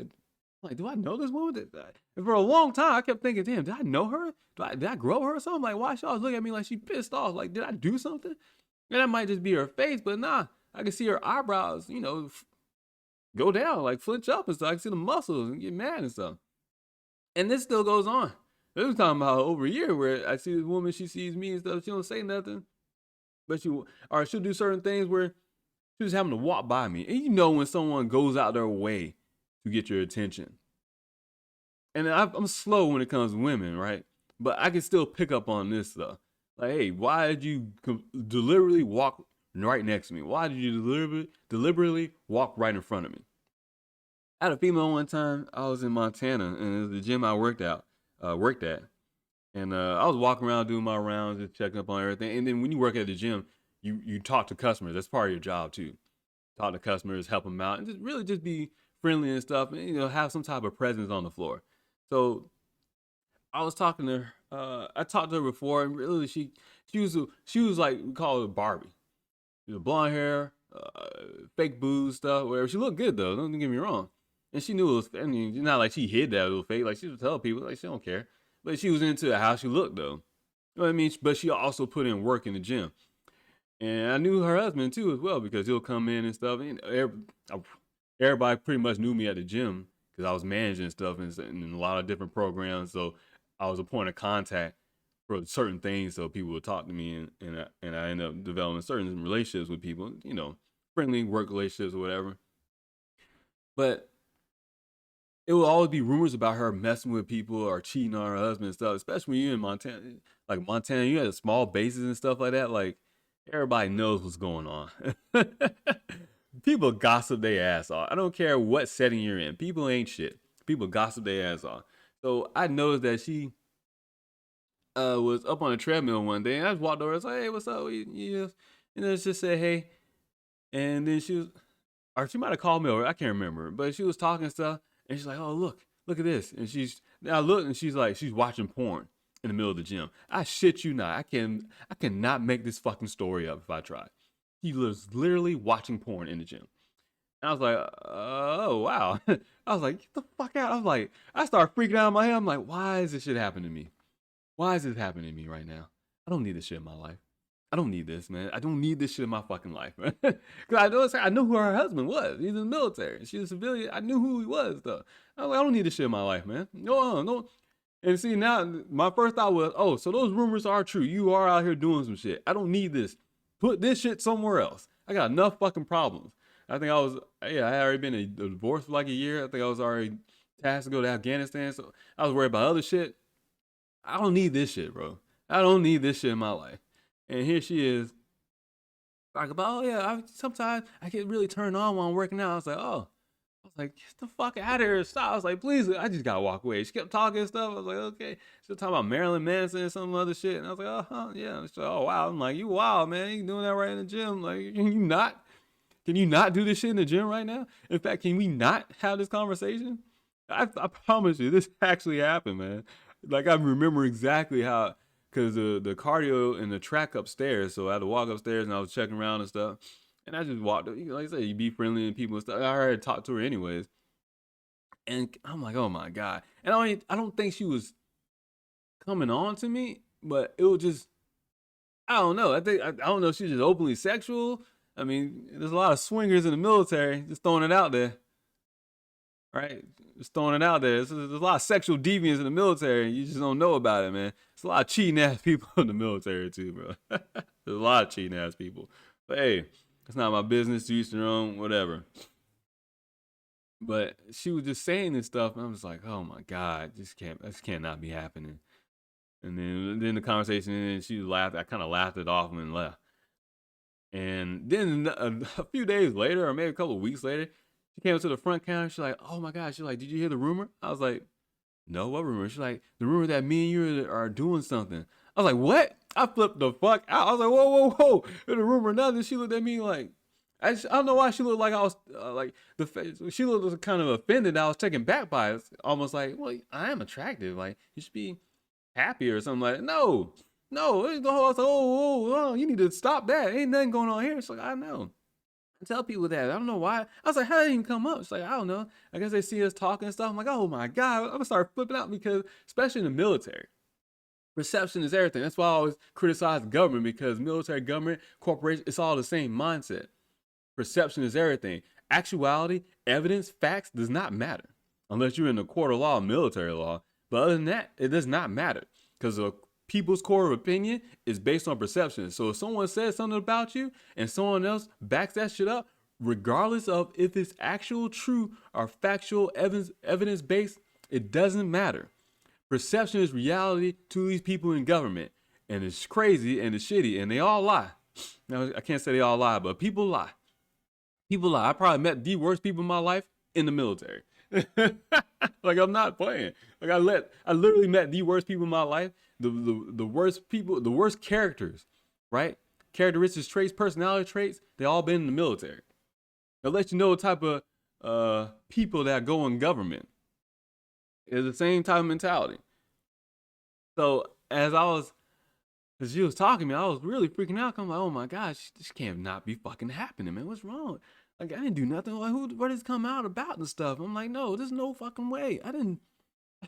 Like, do I know this woman? And for a long time, I kept thinking, damn, did I know her? Did I grow her or something? Like, why she always look at me like she pissed off? Like, did I do something? And that might just be her face, but nah, I can see her eyebrows, go down, like flinch up and stuff. I can see the muscles and get mad and stuff. And this still goes on. This was talking about over a year where I see this woman, she sees me and stuff, she don't say nothing, but she'll do certain things where she was having to walk by me. And you know when someone goes out their way to get your attention. And I'm slow when it comes to women, right? But I can still pick up on this stuff. Like, hey, why did you deliberately walk right next to me? Why did you deliberately walk right in front of me? I had a female one time. I was in Montana, and it was the gym I worked at, and I was walking around doing my rounds, just checking up on everything. And then when you work at the gym, you talk to customers. That's part of your job too. Talk to customers, help them out, and just really just be friendly and stuff, and have some type of presence on the floor. So I was talking to her. I talked to her before, and really she was like, we call her Barbie. She was blonde hair, fake boobs, stuff, whatever. She looked good though. Don't get me wrong. And she knew it was. I mean, it's not like she hid that it was fake. Like she would tell people, like she don't care. But she was into how she looked though. You know what I mean? But she also put in work in the gym. And I knew her husband too as well because he'll come in and stuff. And everybody pretty much knew me at the gym because I was managing stuff in a lot of different programs. So I was a point of contact for certain things. So people would talk to me, and I ended up developing certain relationships with people. Friendly work relationships or whatever. But it will always be rumors about her messing with people or cheating on her husband and stuff. Especially when you're in Montana, like Montana, you had small bases and stuff like that. Like everybody knows what's going on. People gossip their ass off. I don't care what setting you're in. People ain't shit. People gossip their ass off. So I noticed that she was up on a treadmill one day, and I just walked over. I was like, "Hey, what's up?" And then she said, "Hey," and then she was, or she might have called me over. I can't remember, but she was talking stuff, and she's like, "Oh, look at this," and I look, and she's like, she's watching porn in the middle of the gym. I shit you not. I cannot make this fucking story up if I try. He was literally watching porn in the gym. And I was like, oh wow. I was like, get the fuck out. I was like, I started freaking out in my head. I'm like, why is this shit happening to me? Why is this happening to me right now? I don't need this shit in my life. I don't need this, man. I don't need this shit in my fucking life, man. Because I know who her husband was. He's in the military. She's a civilian. I knew who he was, though. I was like, I don't need this shit in my life, man. No. And see, now my first thought was, oh, so those rumors are true. You are out here doing some shit. I don't need this. Put this shit somewhere else. I got enough fucking problems. I think I had already been divorced for like a year. I think I was already tasked to go to Afghanistan. So I was worried about other shit. I don't need this shit, bro. I don't need this shit in my life. And here she is, talking about, oh yeah, sometimes I get really turned on while I'm working out. I was like, get the fuck out of here, stop. I was like, please, I just gotta walk away. She kept talking and stuff. I was like, okay. She was talking about Marilyn Manson and some other shit. And I was like, oh, yeah. She's like, oh, wow. I'm like, you wild, man. You doing that right in the gym. Like, can you not do this shit in the gym right now? In fact, can we not have this conversation? I promise you, this actually happened, man. Like, I remember exactly how, because the cardio and the track upstairs, so I had to walk upstairs and I was checking around and stuff. And I just walked, like I said, you be friendly and people and stuff. I already talked to her anyways. And I'm like, oh my God. And I don't think she was coming on to me, but it was just, I don't know. I don't know if she's just openly sexual. I mean, there's a lot of swingers in the military, just throwing it out there. Right? Just throwing it out there. There's a lot of sexual deviance in the military. You just don't know about it, man. There's a lot of cheating ass people in the military too, bro. There's a lot of cheating ass people. But hey, it's not my business, to each their own, whatever. But she was just saying this stuff, and I was like, oh my God, this cannot be happening. And then the conversation, and she laughed. I kind of laughed it off and left. And then a few days later, or maybe a couple of weeks later, she came up to the front counter. She's like, oh my God. She's like, did you hear the rumor? I was like, no, what rumor? She's like, the rumor that me and you are doing something. I was like, what? I flipped the fuck out. I was like, whoa. The rumor, nothing. She looked at me like, I don't know why she looked like I was she looked kind of offended. I was taken back by it. Almost like, well, I am attractive. Like, you should be happy or something like that. No. It's the whole, I was like, oh, you need to stop that. Ain't nothing going on here. It's like, I know. I tell people that. I don't know why. I was like, how did it even come up? It's like, I don't know. I guess they see us talking and stuff. I'm like, oh my God. I'm going to start flipping out because, especially in the military, perception is everything. That's why I always criticize the government, because military, government, corporation, it's all the same mindset. Perception is everything. Actuality, evidence, facts does not matter unless you're in the court of law, military law. But other than that, it does not matter because people's core opinion is based on perception. So if someone says something about you and someone else backs that shit up, regardless of if it's actual true or factual evidence based, it doesn't matter. Perception is reality to these people in government, and it's crazy and it's shitty, and they all lie. Now I can't say they all lie, but people lie. People lie. I probably met the worst people in my life in the military. Like, I'm not playing. Like, I literally met the worst people in my life, the worst people, the worst characters, right? Characteristics, traits, personality traits. They all been in the military. They'll let you know what type of people that go in government. It's the same type of mentality. So as she was talking to me, I was really freaking out. I'm like, oh my gosh, this can't not be fucking happening, man. What's wrong? Like, I didn't do nothing. Like, what does come out about and stuff? I'm like, no, there's no fucking way. I didn't.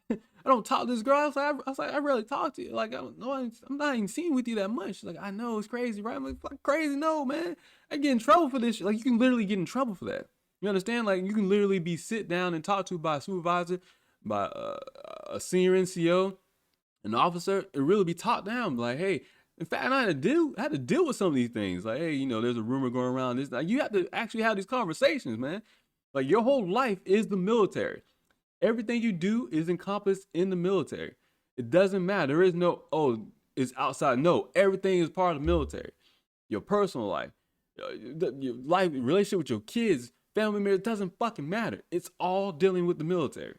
I don't talk to this girl. I was like, I rarely talk to you. Like, I'm not even seeing with you that much. She's like, I know it's crazy, right? I'm like, fuck crazy, no, man. I get in trouble for this shit. Like, you can literally get in trouble for that. You understand? Like, you can literally be sit down and talked to by a supervisor, by a senior NCO, an officer, and really be talked down. Like, hey, in fact, I had to deal with some of these things. Like, hey, there's a rumor going around this. Like, you have to actually have these conversations, man. Like, your whole life is the military. Everything you do is encompassed in the military. It doesn't matter. There is no, oh, it's outside. No, everything is part of the military. Your personal life, your life, relationship with your kids, family members, it doesn't fucking matter. It's all dealing with the military.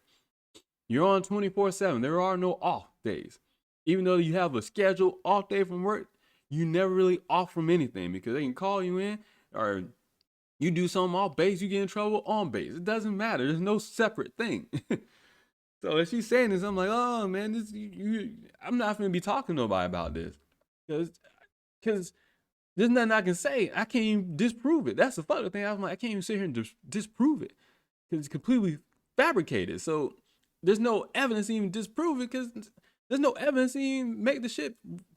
You're on 24/7. There are no off days. Even though you have a scheduled off day from work, you never really off from anything because they can call you in or you do something off base, you get in trouble on base. It doesn't matter. There's no separate thing. So as she's saying this, I'm like, oh man, I'm not gonna be talking to nobody about this because there's nothing I can say. I can't even disprove it. That's the fucking thing. I'm like, I can't even sit here and disprove it because it's completely fabricated. So there's no evidence to even disprove it because there's no evidence to even make the shit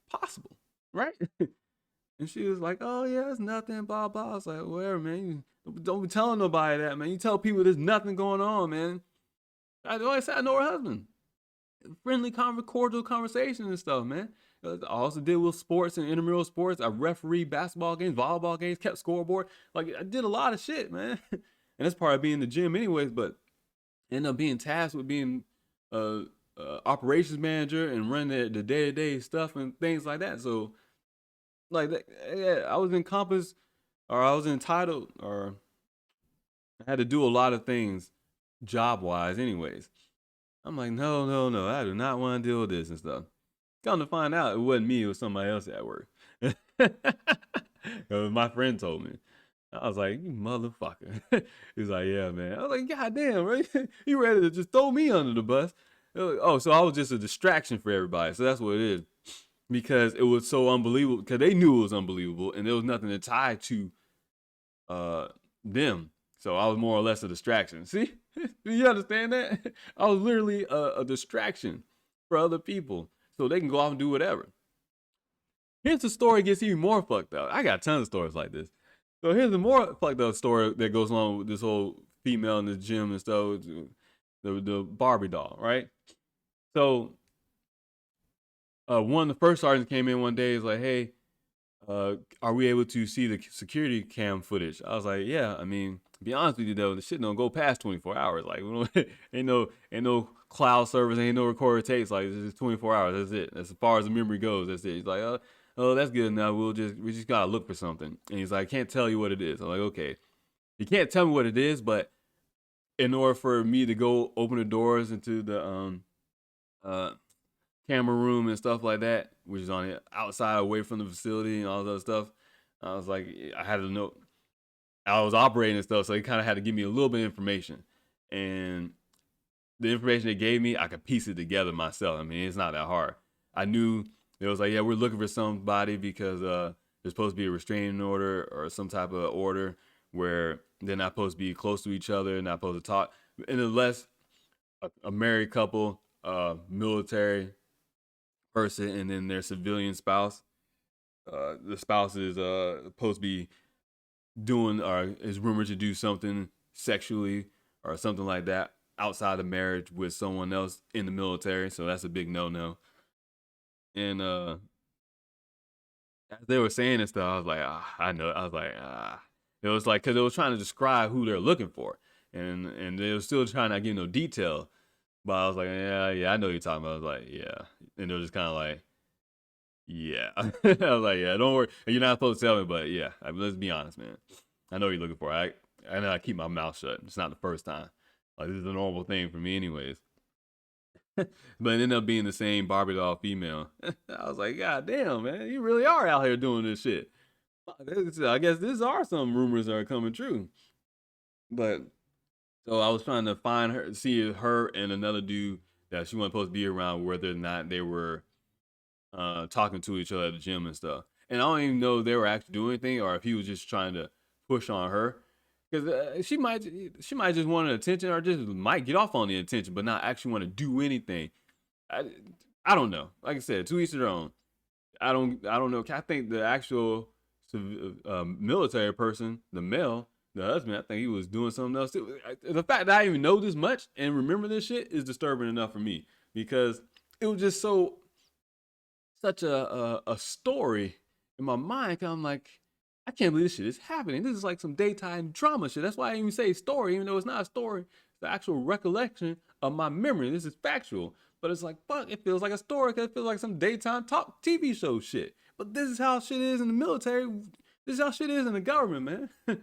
possible, right? And she was like, oh yeah, it's nothing, blah blah. I was like, whatever, man. Don't be telling nobody that, man. You tell people there's nothing going on, man. I always said I know her husband. Friendly, cordial conversation and stuff, man. I also did with sports and intramural sports. I referee basketball games, volleyball games, kept scoreboard. Like, I did a lot of shit, man. And that's part of being in the gym anyways, but end up being tasked with being operations manager and running the day-to-day stuff and things like that. So like that, yeah, I was encompassed or I was entitled or I had to do a lot of things job wise anyways. I'm like, no, no, no, I do not want to deal with this and stuff. Come to find out, it wasn't me, it was somebody else at work. My friend told me. I was like, you motherfucker. He's like, yeah, man. I was like, God damn, right? You ready to just throw me under the bus? Like, oh, so I was just a distraction for everybody. So that's what it is. Because it was so unbelievable. Because they knew it was unbelievable, and there was nothing to tie to them. So I was more or less a distraction. See? Do you understand that? I was literally a distraction for other people so they can go off and do whatever. Here's the story gets even more fucked up. I got tons of stories like this. So here's the more fucked up story that goes along with this whole female in the gym and stuff. The Barbie doll, right? So one of the first sergeants came in one day. Is like, hey, are we able to see the security cam footage? I was like, yeah. I mean, to be honest with you though, the shit don't go past 24 hours. Like, ain't no cloud service, ain't no recorder tapes. Like, it's just 24 hours. That's it. As far as the memory goes, that's it. He's like, oh, that's good enough. We just gotta look for something. And he's like, I can't tell you what it is. I'm like, okay. You can't tell me what it is, but in order for me to go open the doors into the camera room and stuff like that, which is on the outside away from the facility and all that stuff, I was like, I had to know. I was operating and stuff, so he kind of had to give me a little bit of information. And the information they gave me, I could piece it together myself. I mean, it's not that hard. I knew it was like, yeah, we're looking for somebody because there's supposed to be a restraining order or some type of order where they're not supposed to be close to each other, not supposed to talk. And unless a married couple, military person, and then their civilian spouse, the spouse is supposed to be doing or is rumored to do something sexually or something like that outside of marriage with someone else in the military, so that's a big no. And as they were saying this stuff, I was like, I know. I was like, it was like because it was trying to describe who they're looking for, and they were still trying to give no detail. But I was like, yeah, I know what you're talking about. I was like, yeah, and they were just kind of like, yeah. I was like, yeah, don't worry. You're not supposed to tell me, but yeah, let's be honest, man. I know what you're looking for. I know I keep my mouth shut. It's not the first time. Like this is a normal thing for me, anyways. But it ended up being the same Barbie doll female. I was like, God damn, man, you really are out here doing this shit. I guess these are some rumors that are coming true. But so I was trying to find her, see her and another dude that she wasn't supposed to be around, whether or not they were talking to each other at the gym and stuff. And I don't even know if they were actually doing anything or if he was just trying to push on her. Because she might just want attention or just might get off on the attention, but not actually want to do anything. I don't know. Like I said, to each their own. I don't know. I think the actual military person, the male, the husband, I think he was doing something else too. The fact that I even know this much and remember this shit is disturbing enough for me because it was just such a story in my mind. Cause I'm like, I can't believe this shit is happening. This is like some daytime drama shit. That's why I even say story, even though it's not a story. It's the actual recollection of my memory. This is factual. But it's like, fuck, it feels like a story because it feels like some daytime talk TV show shit. But this is how shit is in the military. This is how shit is in the government, man.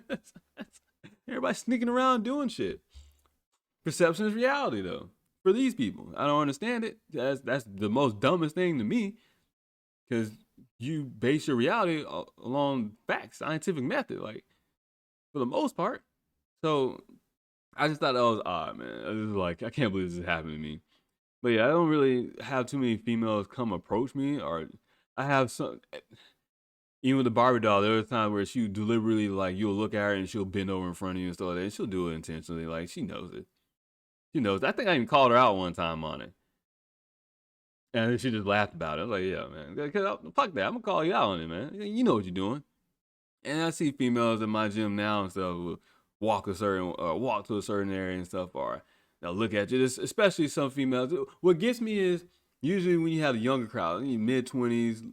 Everybody sneaking around doing shit. Perception is reality, though. For these people, I don't understand it. That's the most dumbest thing to me because you base your reality along facts, scientific method, like for the most part. So I just thought that was odd, man. I was like, I can't believe this is happening to me. But yeah, I don't really have too many females come approach me, or I have some. Even with the Barbie doll, there was times where she deliberately like you'll look at her and she'll bend over in front of you and stuff like that. And she'll do it intentionally, like she knows it. She knows. I think I even called her out one time on it. And she just laughed about it. I was like, yeah, man. Fuck that. I'm going to call you out on it, man. You know what you're doing. And I see females in my gym now and stuff who walk to a certain area and stuff, or they'll look at you. Especially some females. What gets me is usually when you have a younger crowd, mid-20s,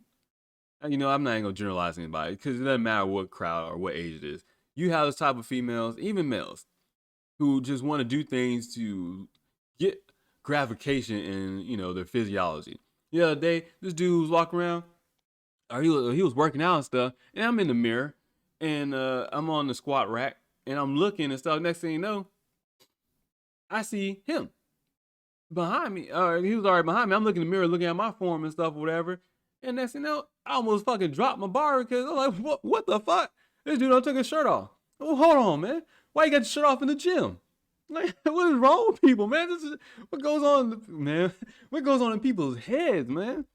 I'm not even going to generalize anybody because it doesn't matter what crowd or what age it is. You have this type of females, even males, who just want to do things to get gratification in their physiology. The other day, this dude was walking around, or he was working out and stuff, and I'm in the mirror, and I'm on the squat rack, and I'm looking and stuff. Next thing you know, I see him behind me. He was already behind me. I'm looking in the mirror, looking at my form and stuff, whatever. And next thing you know, I almost fucking dropped my bar because I'm like, what the fuck? This dude took his shirt off. Oh, hold on, man. Why you got your shirt off in the gym? Like, what is wrong with people, man? This is what goes on, man. What goes on in people's heads, man?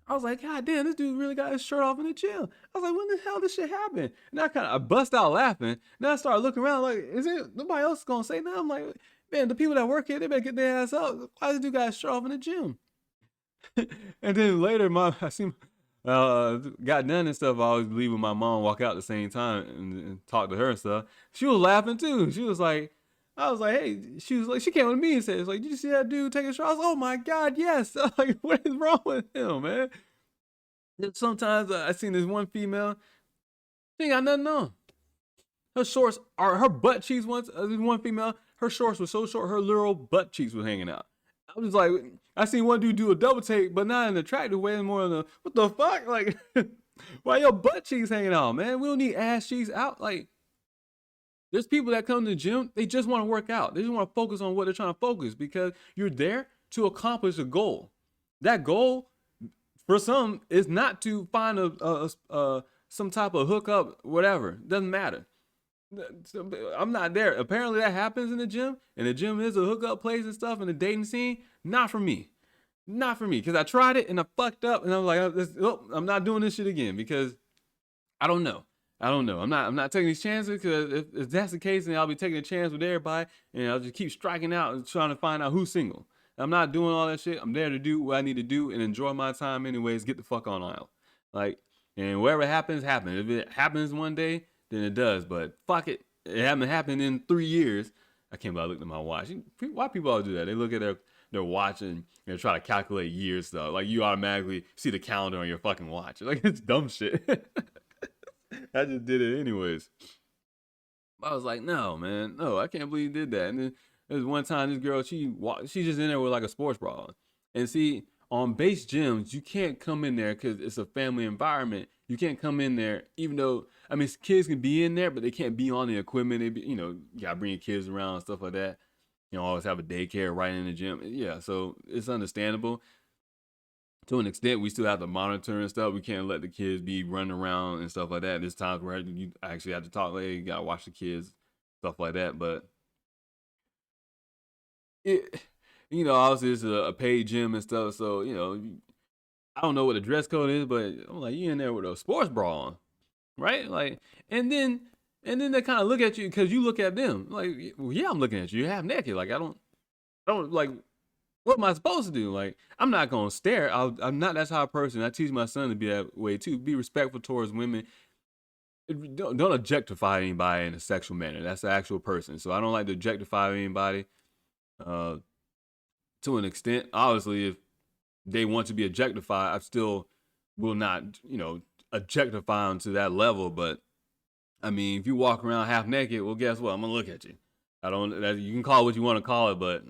I was like, God damn, this dude really got his shirt off in the gym. I was like, when the hell did this shit happen? And I bust out laughing. Then I started looking around like, is it nobody else gonna say nothing? I'm like, man, the people that work here, they better get their ass up. Why does this dude got his shirt off in the gym? And then later, I seen got done and stuff. I always leave with my mom, walk out at the same time and talk to her and stuff. She was laughing too. She was like, I was like, hey, she was like, she came with me and said, it's like, did you see that dude take a shot? I was like, oh my God, yes. I was like, what is wrong with him, man? Sometimes I seen this one female, she ain't got nothing on. Her shorts are her butt cheeks once. This one female, her shorts were so short, her literal butt cheeks was hanging out. I was like, I seen one dude do a double take, but not in an attractive way, more in what the fuck? Like, why your butt cheeks hanging out, man? We don't need ass cheeks out. Like, there's people that come to the gym, they just want to work out. They just want to focus on what they're trying to focus because you're there to accomplish a goal. That goal, for some, is not to find some type of hookup, whatever. Doesn't matter. I'm not there. Apparently that happens in the gym, and the gym is a hookup place and stuff, and the dating scene. Not for me. Not for me, because I tried it and I fucked up, and I'm like, I'm not doing this shit again because I don't know. I'm not taking these chances because if that's the case, then I'll be taking a chance with everybody, and I'll just keep striking out and trying to find out who's single. I'm not doing all that shit. I'm there to do what I need to do and enjoy my time anyways. Get the fuck on out. Like, and whatever happens, happens. If it happens one day, then it does. But fuck it. It hasn't happened in 3 years. I can't believe I looked at my watch. Why people always do that? They look at their watch and they try to calculate years stuff. Like you automatically see the calendar on your fucking watch. Like it's dumb shit. I just did it anyways. I was like, no, man, no, I can't believe you did that. And then there's one time this girl, she's just in there with like a sports bra. And see, on base gyms, you can't come in there because it's a family environment. You can't come in there, even though I mean, kids can be in there, but they can't be on the equipment. You gotta bring your kids around and stuff like that. Always have a daycare right in the gym. Yeah, so it's understandable. To an extent, we still have to monitor and stuff. We can't let the kids be running around and stuff like that. There's times where you actually have to talk, like, hey, you gotta watch the kids, stuff like that. But it, obviously it's a paid gym and stuff. So I don't know what the dress code is, but I'm like, you in there with a sports bra on, right? Like, and then they kind of look at you because you look at them. Like, well, yeah, I'm looking at you. You're half naked. Like, I don't like. What am I supposed to do? Like, I'm not gonna stare. I'm not that type of person. I teach my son to be that way too. Be respectful towards women. Don't objectify anybody in a sexual manner. That's the actual person. So I don't like to objectify anybody. To an extent, obviously, if they want to be objectified, I still will not, objectify them to that level. But I mean, if you walk around half naked, well, guess what? I'm gonna look at you. You can call it what you want to call it, but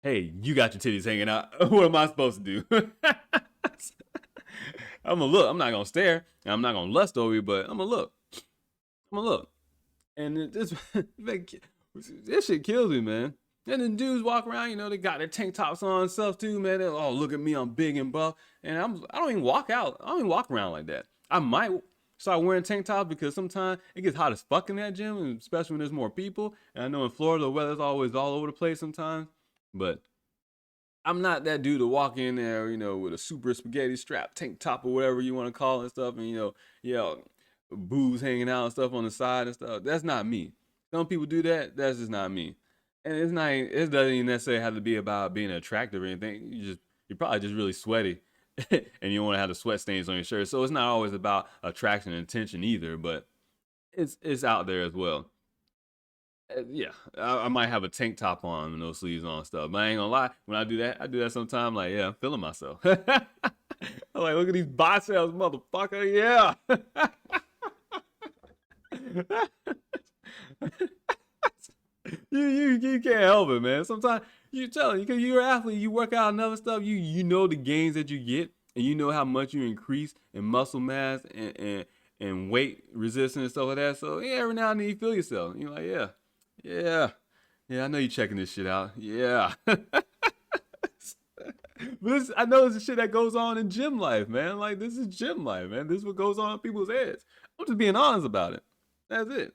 hey, you got your titties hanging out. What am I supposed to do? I'm gonna look. I'm not gonna stare. I'm not gonna lust over you, but I'm gonna look. I'm gonna look. And this shit kills me, man. And then dudes walk around, they got their tank tops on and stuff too, man. They're, oh, look at me, I'm big and buff. And I don't even walk out. I don't even walk around like that. I might start wearing tank tops because sometimes it gets hot as fuck in that gym, and especially when there's more people. And I know in Florida the weather's always all over the place sometimes. But I'm not that dude to walk in there, with a super spaghetti strap tank top or whatever you want to call it and stuff, and boobs hanging out and stuff on the side and stuff. That's not me. Some people do that. That's just not me. And it doesn't even necessarily have to be about being attractive or anything. You're probably just really sweaty and you don't want to have the sweat stains on your shirt. So it's not always about attraction and attention either, but it's out there as well. Yeah, I might have a tank top on and no sleeves on and stuff. But I ain't gonna lie, when I do that sometimes. Like, yeah, I'm feeling myself. I'm like, look at these biceps, motherfucker. Yeah. you can't help it, man. Sometimes you tell it because you're an athlete, you work out and other stuff. You know the gains that you get, and you know how much you increase in muscle mass and weight resistance and stuff like that. So yeah, every now and then you feel yourself. You're like, yeah. I know you're checking this shit out. Yeah. But I know it's the shit that goes on in gym life, man. Like, this is gym life, man. This is what goes on in people's heads. I'm just being honest about it. That's it.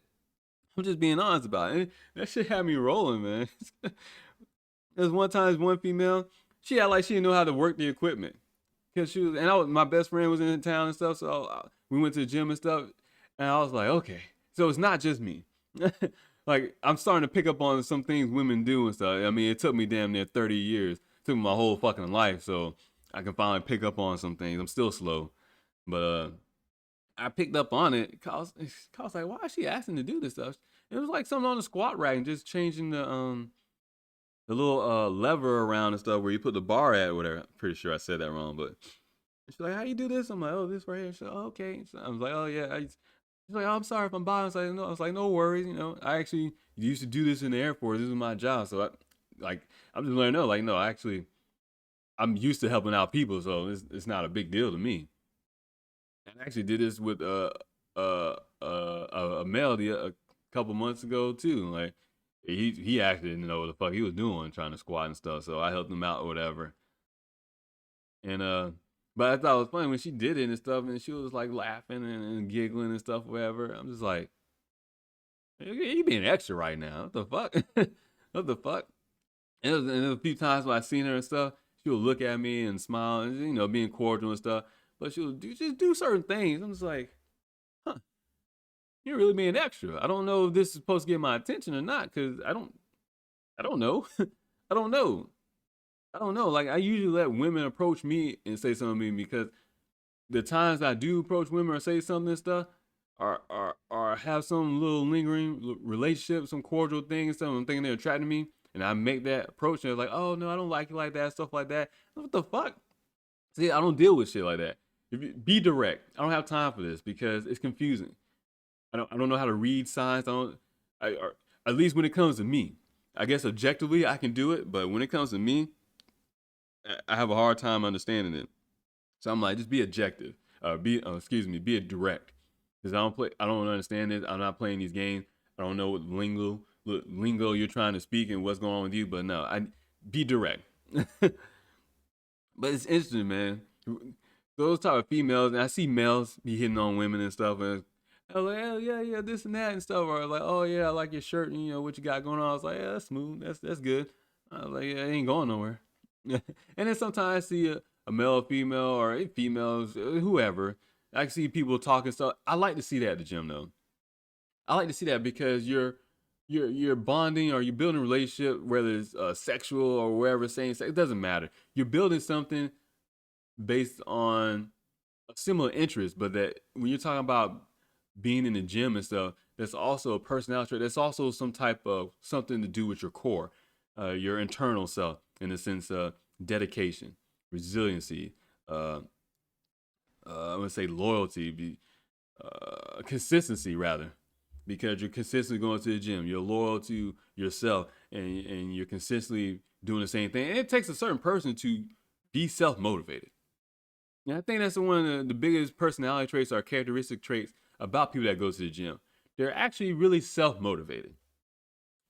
I'm just being honest about it. And that shit had me rolling, man. There's one female, she had like she didn't know how to work the equipment. Cause my best friend was in town and stuff, so we went to the gym and stuff, and I was like, okay, so it's not just me. Like, I'm starting to pick up on some things women do and stuff. I mean, it took me damn near 30 years. It took me my whole fucking life, so I can finally pick up on some things. I'm still slow, but I picked up on it. Cause like, why is she asking to do this stuff? It was like something on the squat rack and just changing the little lever around and stuff where you put the bar at or whatever. I'm pretty sure I said that wrong, but she's like, how you do this? I'm like, oh, this right here. She's like, oh, okay. So I was like, oh yeah. She's like, oh, I'm sorry if I'm bothering. I was like, no worries. I actually used to do this in the Air Force. This is my job. So I'm just letting her know, like, no, actually, I'm used to helping out people, so it's not a big deal to me. And I actually did this with a male a couple months ago too. Like, he actually didn't know what the fuck he was doing trying to squat and stuff, so I helped him out or whatever. And but I thought it was funny when she did it and stuff, and she was like laughing and giggling and stuff, whatever. I'm just like, you being extra right now. What the fuck? What the fuck? And there was a few times when I seen her and stuff, she would look at me and smile and being cordial and stuff. But she would just do certain things. I'm just like, huh, you're really being extra. I don't know if this is supposed to get my attention or not, because I don't know. I don't know. I don't know. Like, I usually let women approach me and say something to me, because the times I do approach women or say something and stuff, or have some little lingering relationship, some cordial thing, something thinking they're attracting me, and I make that approach, and they're like, oh no, I don't like you like that, stuff like that. What the fuck? See, I don't deal with shit like that. Be direct. I don't have time for this because it's confusing. I don't know how to read signs. Or at least when it comes to me. I guess objectively I can do it, but when it comes to me, I have a hard time understanding it. So I'm like, just be objective. Be a direct. Because I don't understand this. I'm not playing these games. I don't know what lingo you're trying to speak and what's going on with you. But no, I be direct. But it's interesting, man. Those type of females, and I see males be hitting on women and stuff, and I'm like, oh yeah, this and that and stuff. Or like, oh yeah, I like your shirt and what you got going on. I was like, yeah, that's smooth. That's good. I was like, yeah, it ain't going nowhere. And then sometimes I see a male, or female, or females, whoever. I can see people talking stuff. I like to see that at the gym though. I like to see that because you're bonding or you're building a relationship, whether it's sexual or wherever, same sex. It doesn't matter. You're building something based on a similar interest, but that when you're talking about being in the gym and stuff, that's also a personality trait. That's also some type of something to do with your core, your internal self, in the sense of dedication, resiliency, uh, I'm gonna say loyalty, consistency rather, because you're consistently going to the gym. You're loyal to yourself, and you're consistently doing the same thing. And it takes a certain person to be self motivated. Yeah, I think that's one of the biggest personality traits or characteristic traits about people that go to the gym. They're actually really self motivated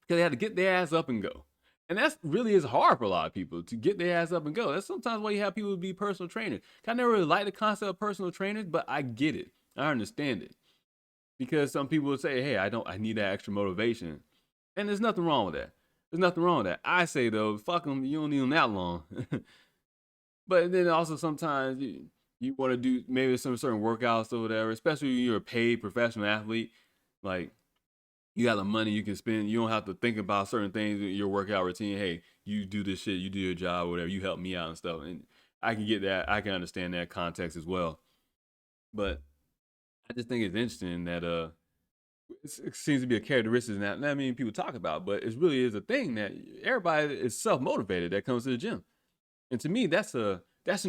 because they have to get their ass up and go. And that's really is hard for a lot of people to get their ass up and go. That's sometimes why you have people be personal trainers. I never really like the concept of personal trainers, but I get it. I understand it. Because some people will say, hey, I need that extra motivation. And there's nothing wrong with that. There's nothing wrong with that. I say though, fuck them, you don't need them that long. But then also sometimes you want to do maybe some certain workouts or whatever, especially when you're a paid professional athlete. Like you got the money you can spend. You don't have to think about certain things in your workout routine. Hey, you do this shit, you do your job, whatever. You help me out and stuff. And I can get that. I can understand that context as well. But I just think it's interesting that it seems to be a characteristic that not many people talk about, but it really is a thing that everybody is self motivated that comes to the gym. And to me, that's an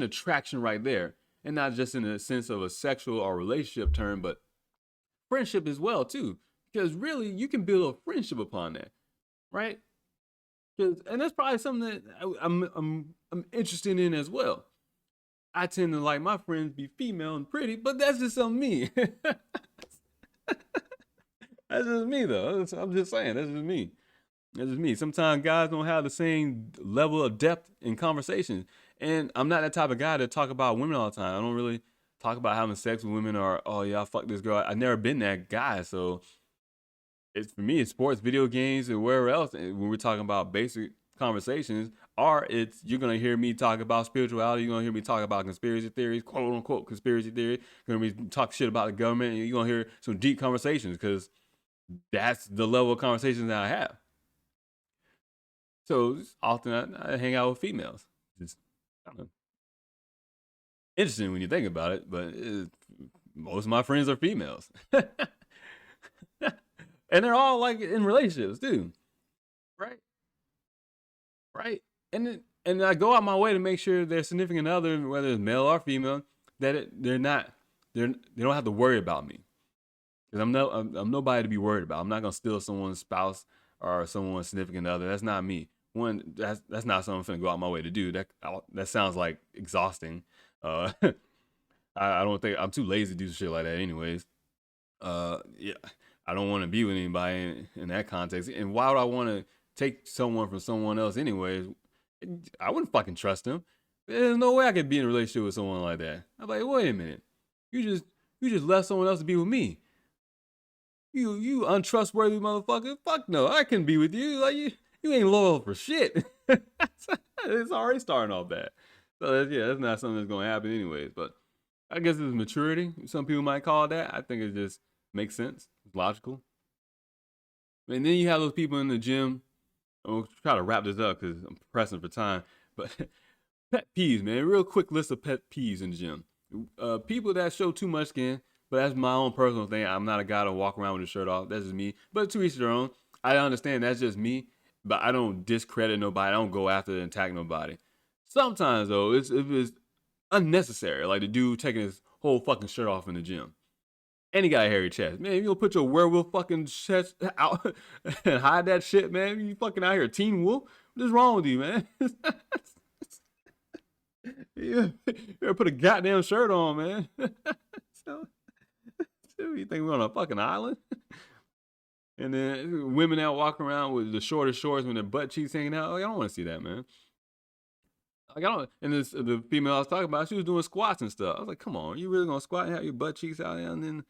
attraction right there, and not just in the sense of a sexual or relationship term, but friendship as well too. Because really, you can build a friendship upon that, right? And that's probably something that I'm interested in as well. I tend to like my friends be female and pretty, but that's just something me. That's just me though. I'm just saying, that's just me. That's just me. Sometimes guys don't have the same level of depth in conversation. And I'm not that type of guy to talk about women all the time. I don't really talk about having sex with women or, oh yeah, I fuck this girl. I've never been that guy. So it's for me, it's sports, video games, and wherever else. And when we're talking about basic conversations, or it's you're gonna hear me talk about spirituality, you're gonna hear me talk about conspiracy theories, quote unquote conspiracy theory. You're gonna be talk shit about the government, and you're gonna hear some deep conversations because that's the level of conversations that I have. So often I hang out with females. It's kind of interesting when you think about it, but most of my friends are females, and they're all like in relationships too, right? Right? And I go out my way to make sure their significant other, whether it's male or female, that they're not they don't have to worry about me because I'm nobody to be worried about. I'm not gonna steal someone's spouse or someone's significant other. That's not me. One, that's not something I'm finna go out my way to do. That sounds like exhausting. I don't think I'm too lazy to do shit like that, anyways. Yeah, I don't want to be with anybody in that context. And why would I want to take someone from someone else, anyways? I wouldn't fucking trust him. There's no way I could be in a relationship with someone like that. I'm like, wait a minute, you just you just left someone else to be with me. You untrustworthy motherfucker. Fuck no, I can be with you. Like you ain't loyal for shit. It's already starting off bad. So yeah, that's not something that's gonna happen anyways. But I guess it's maturity. Some people might call it that. I think it just makes sense. It's logical. And then you have those people in the gym. I'll try to wrap this up because I'm pressing for time. But pet peeves, man. Real quick list of pet peeves in the gym. People that show too much skin. But that's my own personal thing. I'm not a guy to walk around with his shirt off. That's just me. But to each their own. I understand that's just me. But I don't discredit nobody. I don't go after and attack nobody. Sometimes though, if it's unnecessary, like the dude taking his whole fucking shirt off in the gym. And he got a hairy chest. Man, you gonna put your werewolf fucking chest out and hide that shit, man? You fucking out here, Teen Wolf? What is wrong with you, man? Yeah, you better put a goddamn shirt on, man. So, you think we're on a fucking island? And then women out walking around with the shortest shorts when their butt cheeks hanging out. Like, I don't want to see that, man. Like, I don't. And the female I was talking about, she was doing squats and stuff. I was like, come on, you really gonna squat and have your butt cheeks out there? And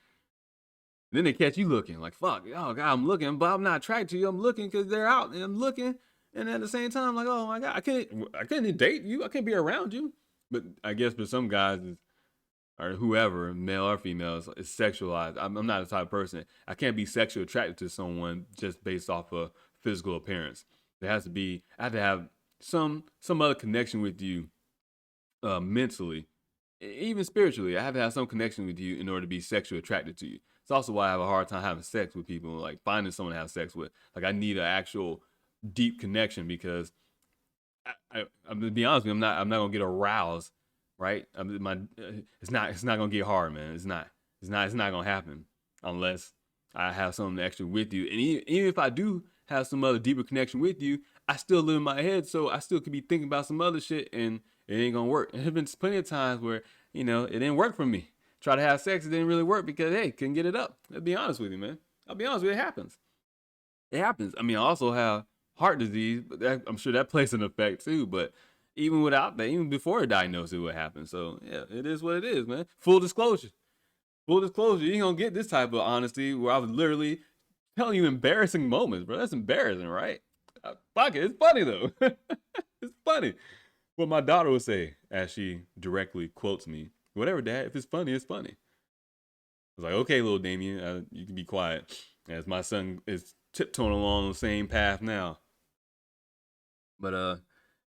then they catch you looking like, fuck, oh God, I'm looking, but I'm not attracted to you. I'm looking because they're out and I'm looking. And at the same time, I'm like, oh my God, I can't date you. I can't be around you. But I guess for some guys, or whoever, male or female, is sexualized. I'm not the type of person. I can't be sexually attracted to someone just based off of physical appearance. There has to be, I have to have some other connection with you mentally, even spiritually. I have to have some connection with you in order to be sexually attracted to you. It's also why I have a hard time having sex with people, like finding someone to have sex with. Like I need an actual deep connection because I'm gonna be honest with you, I'm not gonna get aroused, right? It's not gonna get hard, man. It's not gonna happen unless I have something extra with you. And even if I do have some other deeper connection with you, I still live in my head, so I still could be thinking about some other shit, and it ain't gonna work. And there's been plenty of times where it didn't work for me. Try to have sex, it didn't really work because hey, couldn't get it up. I'll be honest with you, man. I'll be honest with you, it happens. It happens. I mean, I also have heart disease, but I'm sure that plays an effect too. But even without that, even before a diagnosis, it would happen. So yeah, it is what it is, man. Full disclosure. Full disclosure. You ain't gonna get this type of honesty where I was literally telling you embarrassing moments, bro. That's embarrassing, right? Fuck it. It's funny though. It's funny. What my daughter would say as she directly quotes me, "Whatever, Dad. If it's funny, it's funny." I was like, "Okay, little Damien, you can be quiet." As my son is tiptoeing along the same path now. But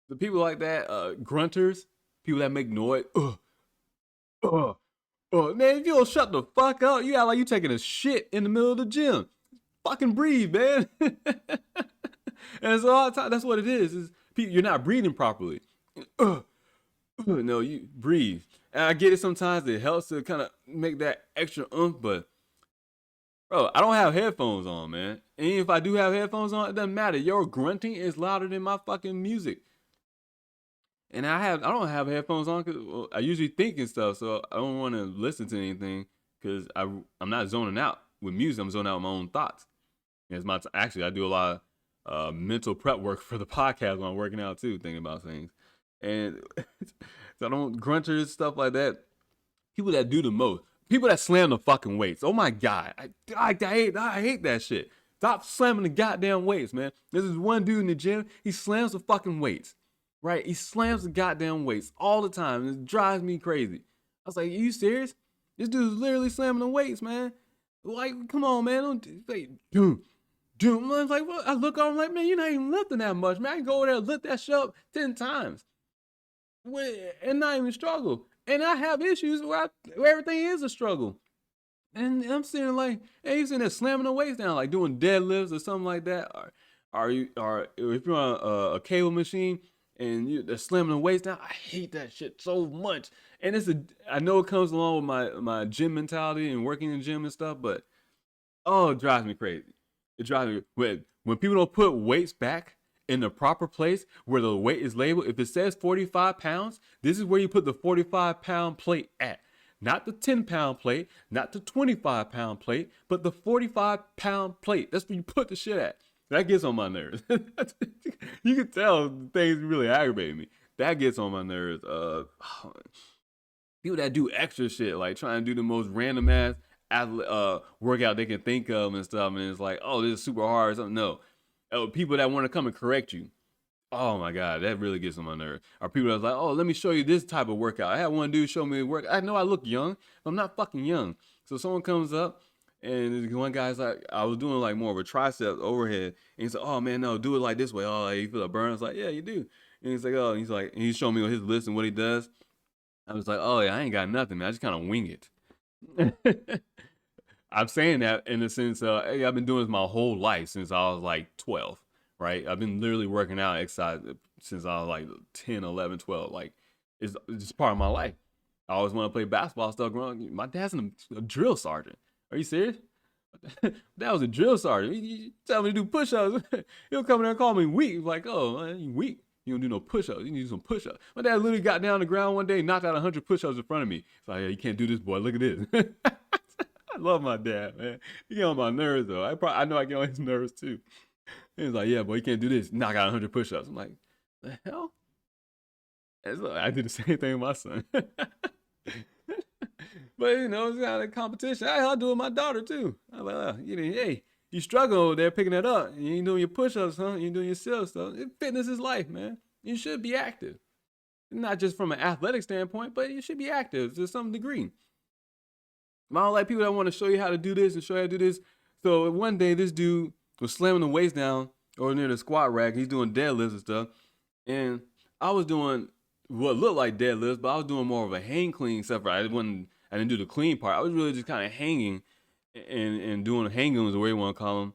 the people like that, grunters, people that make noise, man, if you don't shut the fuck up, you act like you taking a shit in the middle of the gym. Fucking breathe, man. And so all the time, that's what it is you're not breathing properly. No, you breathe. And I get it sometimes, it helps to kind of make that extra oomph, but bro, I don't have headphones on, man. And even if I do have headphones on, it doesn't matter. Your grunting is louder than my fucking music. And I don't have headphones on because I usually think and stuff, so I don't want to listen to anything because I'm not zoning out with music. I'm zoning out with my own thoughts. And actually, I do a lot of mental prep work for the podcast when I'm working out too, thinking about things. And so I don't grunters, stuff like that. People that do the most. People that slam the fucking weights. Oh my God. I hate that shit. Stop slamming the goddamn weights, man. There's this one dude in the gym. He slams the fucking weights. Right? He slams the goddamn weights all the time. It drives me crazy. I was like, are you serious? This dude's literally slamming the weights, man. Like, come on, man. Don't say, dude. I was like, well, I look over, I'm like, man, you're not even lifting that much, man. I can go over there and lift that shit up 10 times. And not even struggle. And I have issues where everything is a struggle. And I'm sitting like, hey, you sitting there slamming the weights down, like doing deadlifts or something like that. Or if you're on a cable machine and they're slamming the weights down, I hate that shit so much. And I know it comes along with my gym mentality and working in the gym and stuff, but it drives me crazy. It drives me when people don't put weights back in the proper place where the weight is labeled. If it says 45 pounds, this is where you put the 45-pound plate at. Not the 10-pound plate, not the 25-pound plate, but the 45-pound plate. That's where you put the shit at. That gets on my nerves. You can tell things really aggravate me. That gets on my nerves. People that do extra shit, like trying to do the most random ass workout they can think of and stuff, and it's like, oh, this is super hard or something. No. People that want to come and correct you. Oh my God, that really gets on my nerves. Or people that's like, oh, let me show you this type of workout. I had one dude show me a workout. I know I look young, but I'm not fucking young. So someone comes up, and one guy's like, I was doing like more of a tricep overhead, and he's like, oh man, no, do it like this way. Oh, you feel a burn? I was like, yeah, you do. And he's like, and he's showing me his list and what he does. I was like, oh yeah, I ain't got nothing, man. I just kind of wing it. I'm saying that in the sense, hey, I've been doing this my whole life since I was like 12, right? I've been literally working out exercise since I was like 10, 11, 12. Like, it's just part of my life. I always want to play basketball stuff growing. My dad's a drill sergeant. Are you serious? That was a drill sergeant. He tell me to do push-ups. He'll come in there and call me weak. Like, oh, man, you weak. You don't do no push-ups. You need to do some push-ups. My dad literally got down on the ground one day, knocked out 100 push-ups in front of me. It's like, yeah, you can't do this, boy. Look at this. I love my dad, man. He get on my nerves though. I know I get on his nerves too. He's like, yeah, boy, you can't do this. Knock out 100 push-ups. I'm like, the hell? I did the same thing with my son. But it's kind of competition. I'll do it with my daughter too. I'm like, hey, you struggle over there picking that up. You ain't doing your push-ups, huh? You ain't doing your sit stuff. Fitness is life, man. You should be active. Not just from an athletic standpoint, but you should be active to some degree. I don't like people that want to show you how to do this and show you how to do this. So one day this dude was slamming the weights down over near the squat rack. He's doing deadlifts and stuff. And I was doing what looked like deadlifts, but I was doing more of a hang clean stuff. I didn't do the clean part. I was really just kind of hanging and doing hang-ons, the way you want to call them.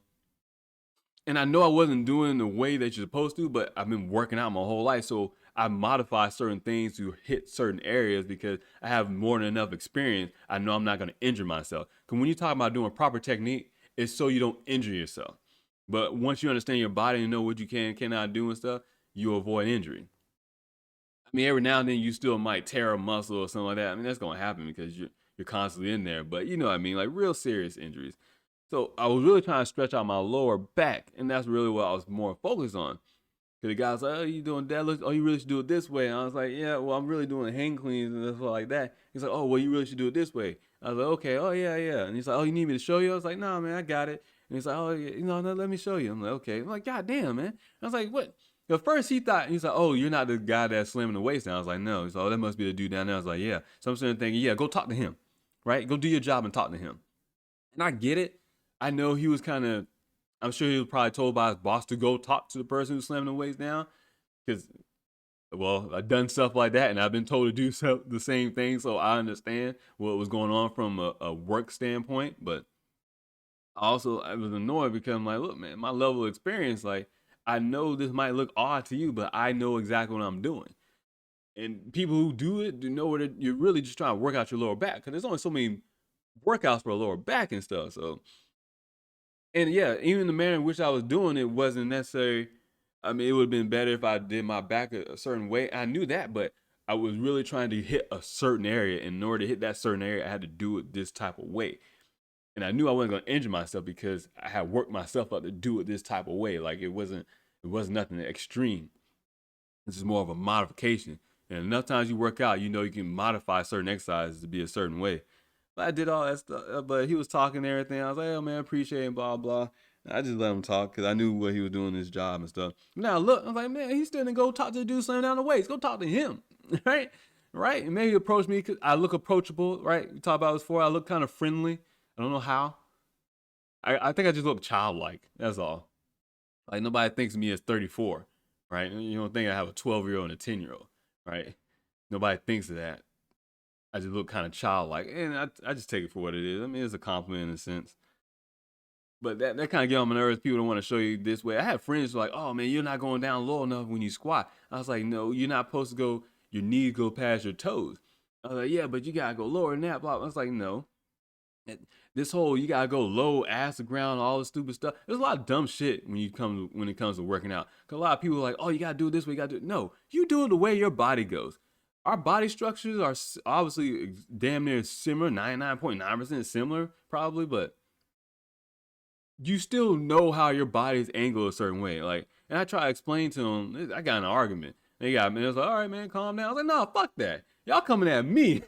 And I know I wasn't doing the way that you're supposed to, but I've been working out my whole life. So I modify certain things to hit certain areas because I have more than enough experience. I know I'm not going to injure myself. Because when you talk about doing proper technique, it's so you don't injure yourself. But once you understand your body and know what you can and cannot do and stuff, you avoid injury. I mean, every now and then you still might tear a muscle or something like that. I mean, that's going to happen because you're constantly in there. But you know what I mean? Like real serious injuries. So I was really trying to stretch out my lower back. And that's really what I was more focused on. Cause the guy's like, oh, you doing deadlifts? Oh, you really should do it this way. And I was like, yeah, well, I'm really doing hang cleans and stuff like that. He's like, oh, well, you really should do it this way. I was like, okay, oh yeah, yeah. And he's like, oh, you need me to show you? I was like, no, man, I got it. And he's like, oh, yeah, no, let me show you. I'm like, okay. I'm like, God damn, man. I was like, what? At first he thought, he's like, oh, you're not the guy that's slamming the waist down. I was like, no. He's like, oh, that must be the dude down there. I was like, yeah. So I'm sitting there thinking, yeah, go talk to him, right? Go do your job and talk to him. And I get it. I know he was kind of, I'm sure he was probably told by his boss to go talk to the person who's slamming the waist down. Because, well, I've done stuff like that and I've been told to do the same thing. So I understand what was going on from a work standpoint. But also, I was annoyed because I'm like, look, man, my level of experience, like, I know this might look odd to you, but I know exactly what I'm doing. And people who do it do know what you're really just trying to work out your lower back because there's only so many workouts for a lower back and stuff. So, and yeah, even the manner in which I was doing it wasn't necessary. I mean, it would have been better if I did my back a certain way. I knew that, but I was really trying to hit a certain area. And in order to hit that certain area, I had to do it this type of way. And I knew I wasn't going to injure myself because I had worked myself up to do it this type of way. Like it wasn't nothing extreme. This is more of a modification. And enough times you work out, you know you can modify certain exercises to be a certain way. But I did all that stuff. But he was talking and everything. I was like, oh man, appreciate it, blah, blah. And I just let him talk because I knew what he was doing in his job and stuff. Now look, I was like, man, he's still gonna go talk to the dude slamming down the weights. Go talk to him, right? Right? And maybe he approached me because I look approachable, right? We talked about this before. I look kind of friendly. I don't know how. I think I just look childlike. That's all. Like nobody thinks of me as 34, right? You don't think I have a 12-year-old and a 10-year-old, right? Nobody thinks of that. I just look kind of childlike, and I just take it for what it is. I mean, it's a compliment in a sense. But that kind of get on my nerves. People don't want to show you this way. I have friends who are like, oh man, you're not going down low enough when you squat. I was like, no, you're not supposed to go, your knees go past your toes. I was like, yeah, but you gotta go lower than that. Blah. I was like, no. This whole you gotta go low, ass the ground, all this stupid stuff. There's a lot of dumb shit when it comes to working out. Cause a lot of people are like, oh, you gotta do it this way, you gotta do it. No, you do it the way your body goes. Our body structures are obviously damn near similar, 99.9% similar, probably, but you still know how your body's angled a certain way. Like, and I try to explain to them, I got in an argument. They got me, it was like, all right, man, calm down. I was like, no, fuck that. Y'all coming at me.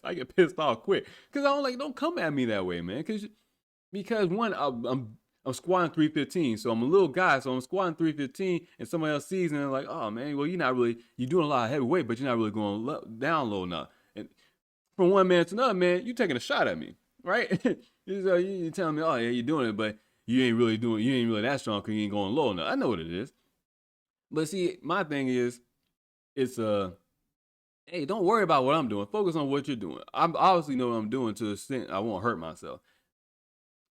I get pissed off quick. Cause I'm like, don't come at me that way, man. Because one, I'm squatting 315. So I'm a little guy, so I'm squatting 315 and somebody else sees and they're like, oh man, well, you're doing a lot of heavy weight, but you're not really going down low enough. And from one man to another man, you taking a shot at me, right? You telling me, oh yeah, you're doing it, but you ain't really that strong because you ain't going low enough. I know what it is. But see, my thing is, it's hey, don't worry about what I'm doing. Focus on what you're doing. I obviously know what I'm doing to the extent I won't hurt myself.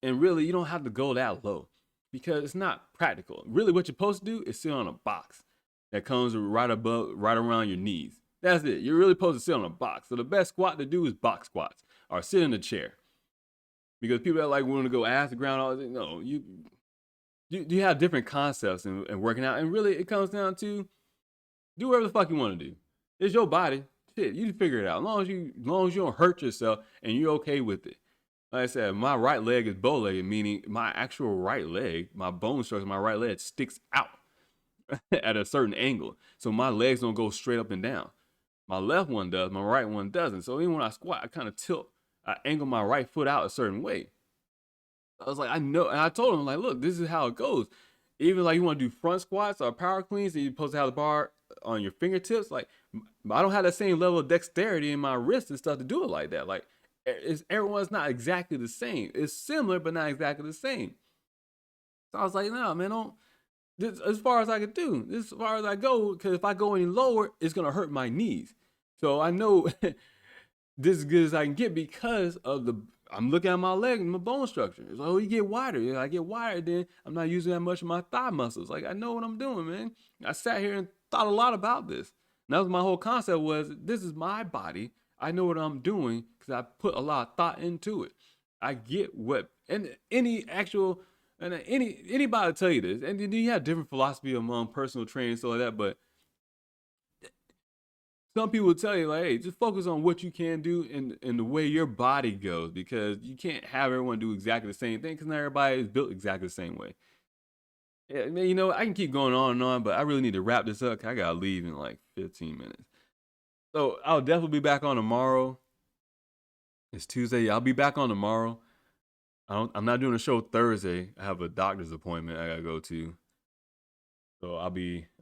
And really, you don't have to go that low because it's not practical. Really, what you're supposed to do is sit on a box that comes right above, right around your knees. That's it. You're really supposed to sit on a box. So the best squat to do is box squats or sit in a chair. Because people that like want to go ass the ground, all this, no, you have different concepts in working out, and really it comes down to do whatever the fuck you want to do. It's your body. Shit, you figure it out. As long as you don't hurt yourself and you're okay with it. Like I said, my right leg is bow-legged, meaning my actual right leg, my bone structure, my right leg sticks out at a certain angle. So my legs don't go straight up and down. My left one does, my right one doesn't. So even when I squat, I kind of tilt, I angle my right foot out a certain way. I was like, I know, and I told him, like, look, this is how it goes. Even like you want to do front squats or power cleans, and you're supposed to have the bar on your fingertips. Like, I don't have the same level of dexterity in my wrist and stuff to do it like that. Like, everyone's not exactly the same. It's similar, but not exactly the same. So I was like, no, man, don't. This as far as I could do. This as far as I go, because if I go any lower, it's gonna hurt my knees. So I know this as good as I can get because of the. I'm looking at my leg and my bone structure. It's like, oh, you get wider. If I get wider, then I'm not using that much of my thigh muscles. Like I know what I'm doing, man. I sat here and thought a lot about this. And that was my whole concept was this is my body. I know what I'm doing because I put a lot of thought into it. I get what and any actual and anybody will tell you this. And then you have different philosophy among personal training and stuff like that, but some people will tell you like, hey, just focus on what you can do in the way your body goes because you can't have everyone do exactly the same thing because not everybody is built exactly the same way. Yeah, man, you know, I can keep going on and on, but I really need to wrap this up. I gotta leave in like 15 minutes. So I'll definitely be back on tomorrow. It's Tuesday. I'll be back on tomorrow. I'm not doing a show Thursday. I have a doctor's appointment I gotta go to. So I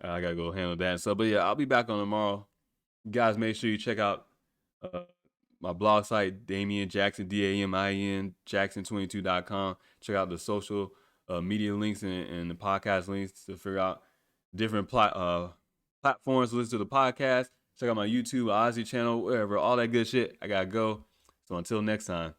gotta go handle that. So, but yeah, I'll be back on tomorrow. Guys, make sure you check out uh, my blog site, Damian Jackson, DAMIN, Jackson22.com. Check out the social media links and the podcast links to figure out different platforms to listen to the podcast. Check out my YouTube, Ozzy channel, wherever, all that good shit. I gotta go. So until next time.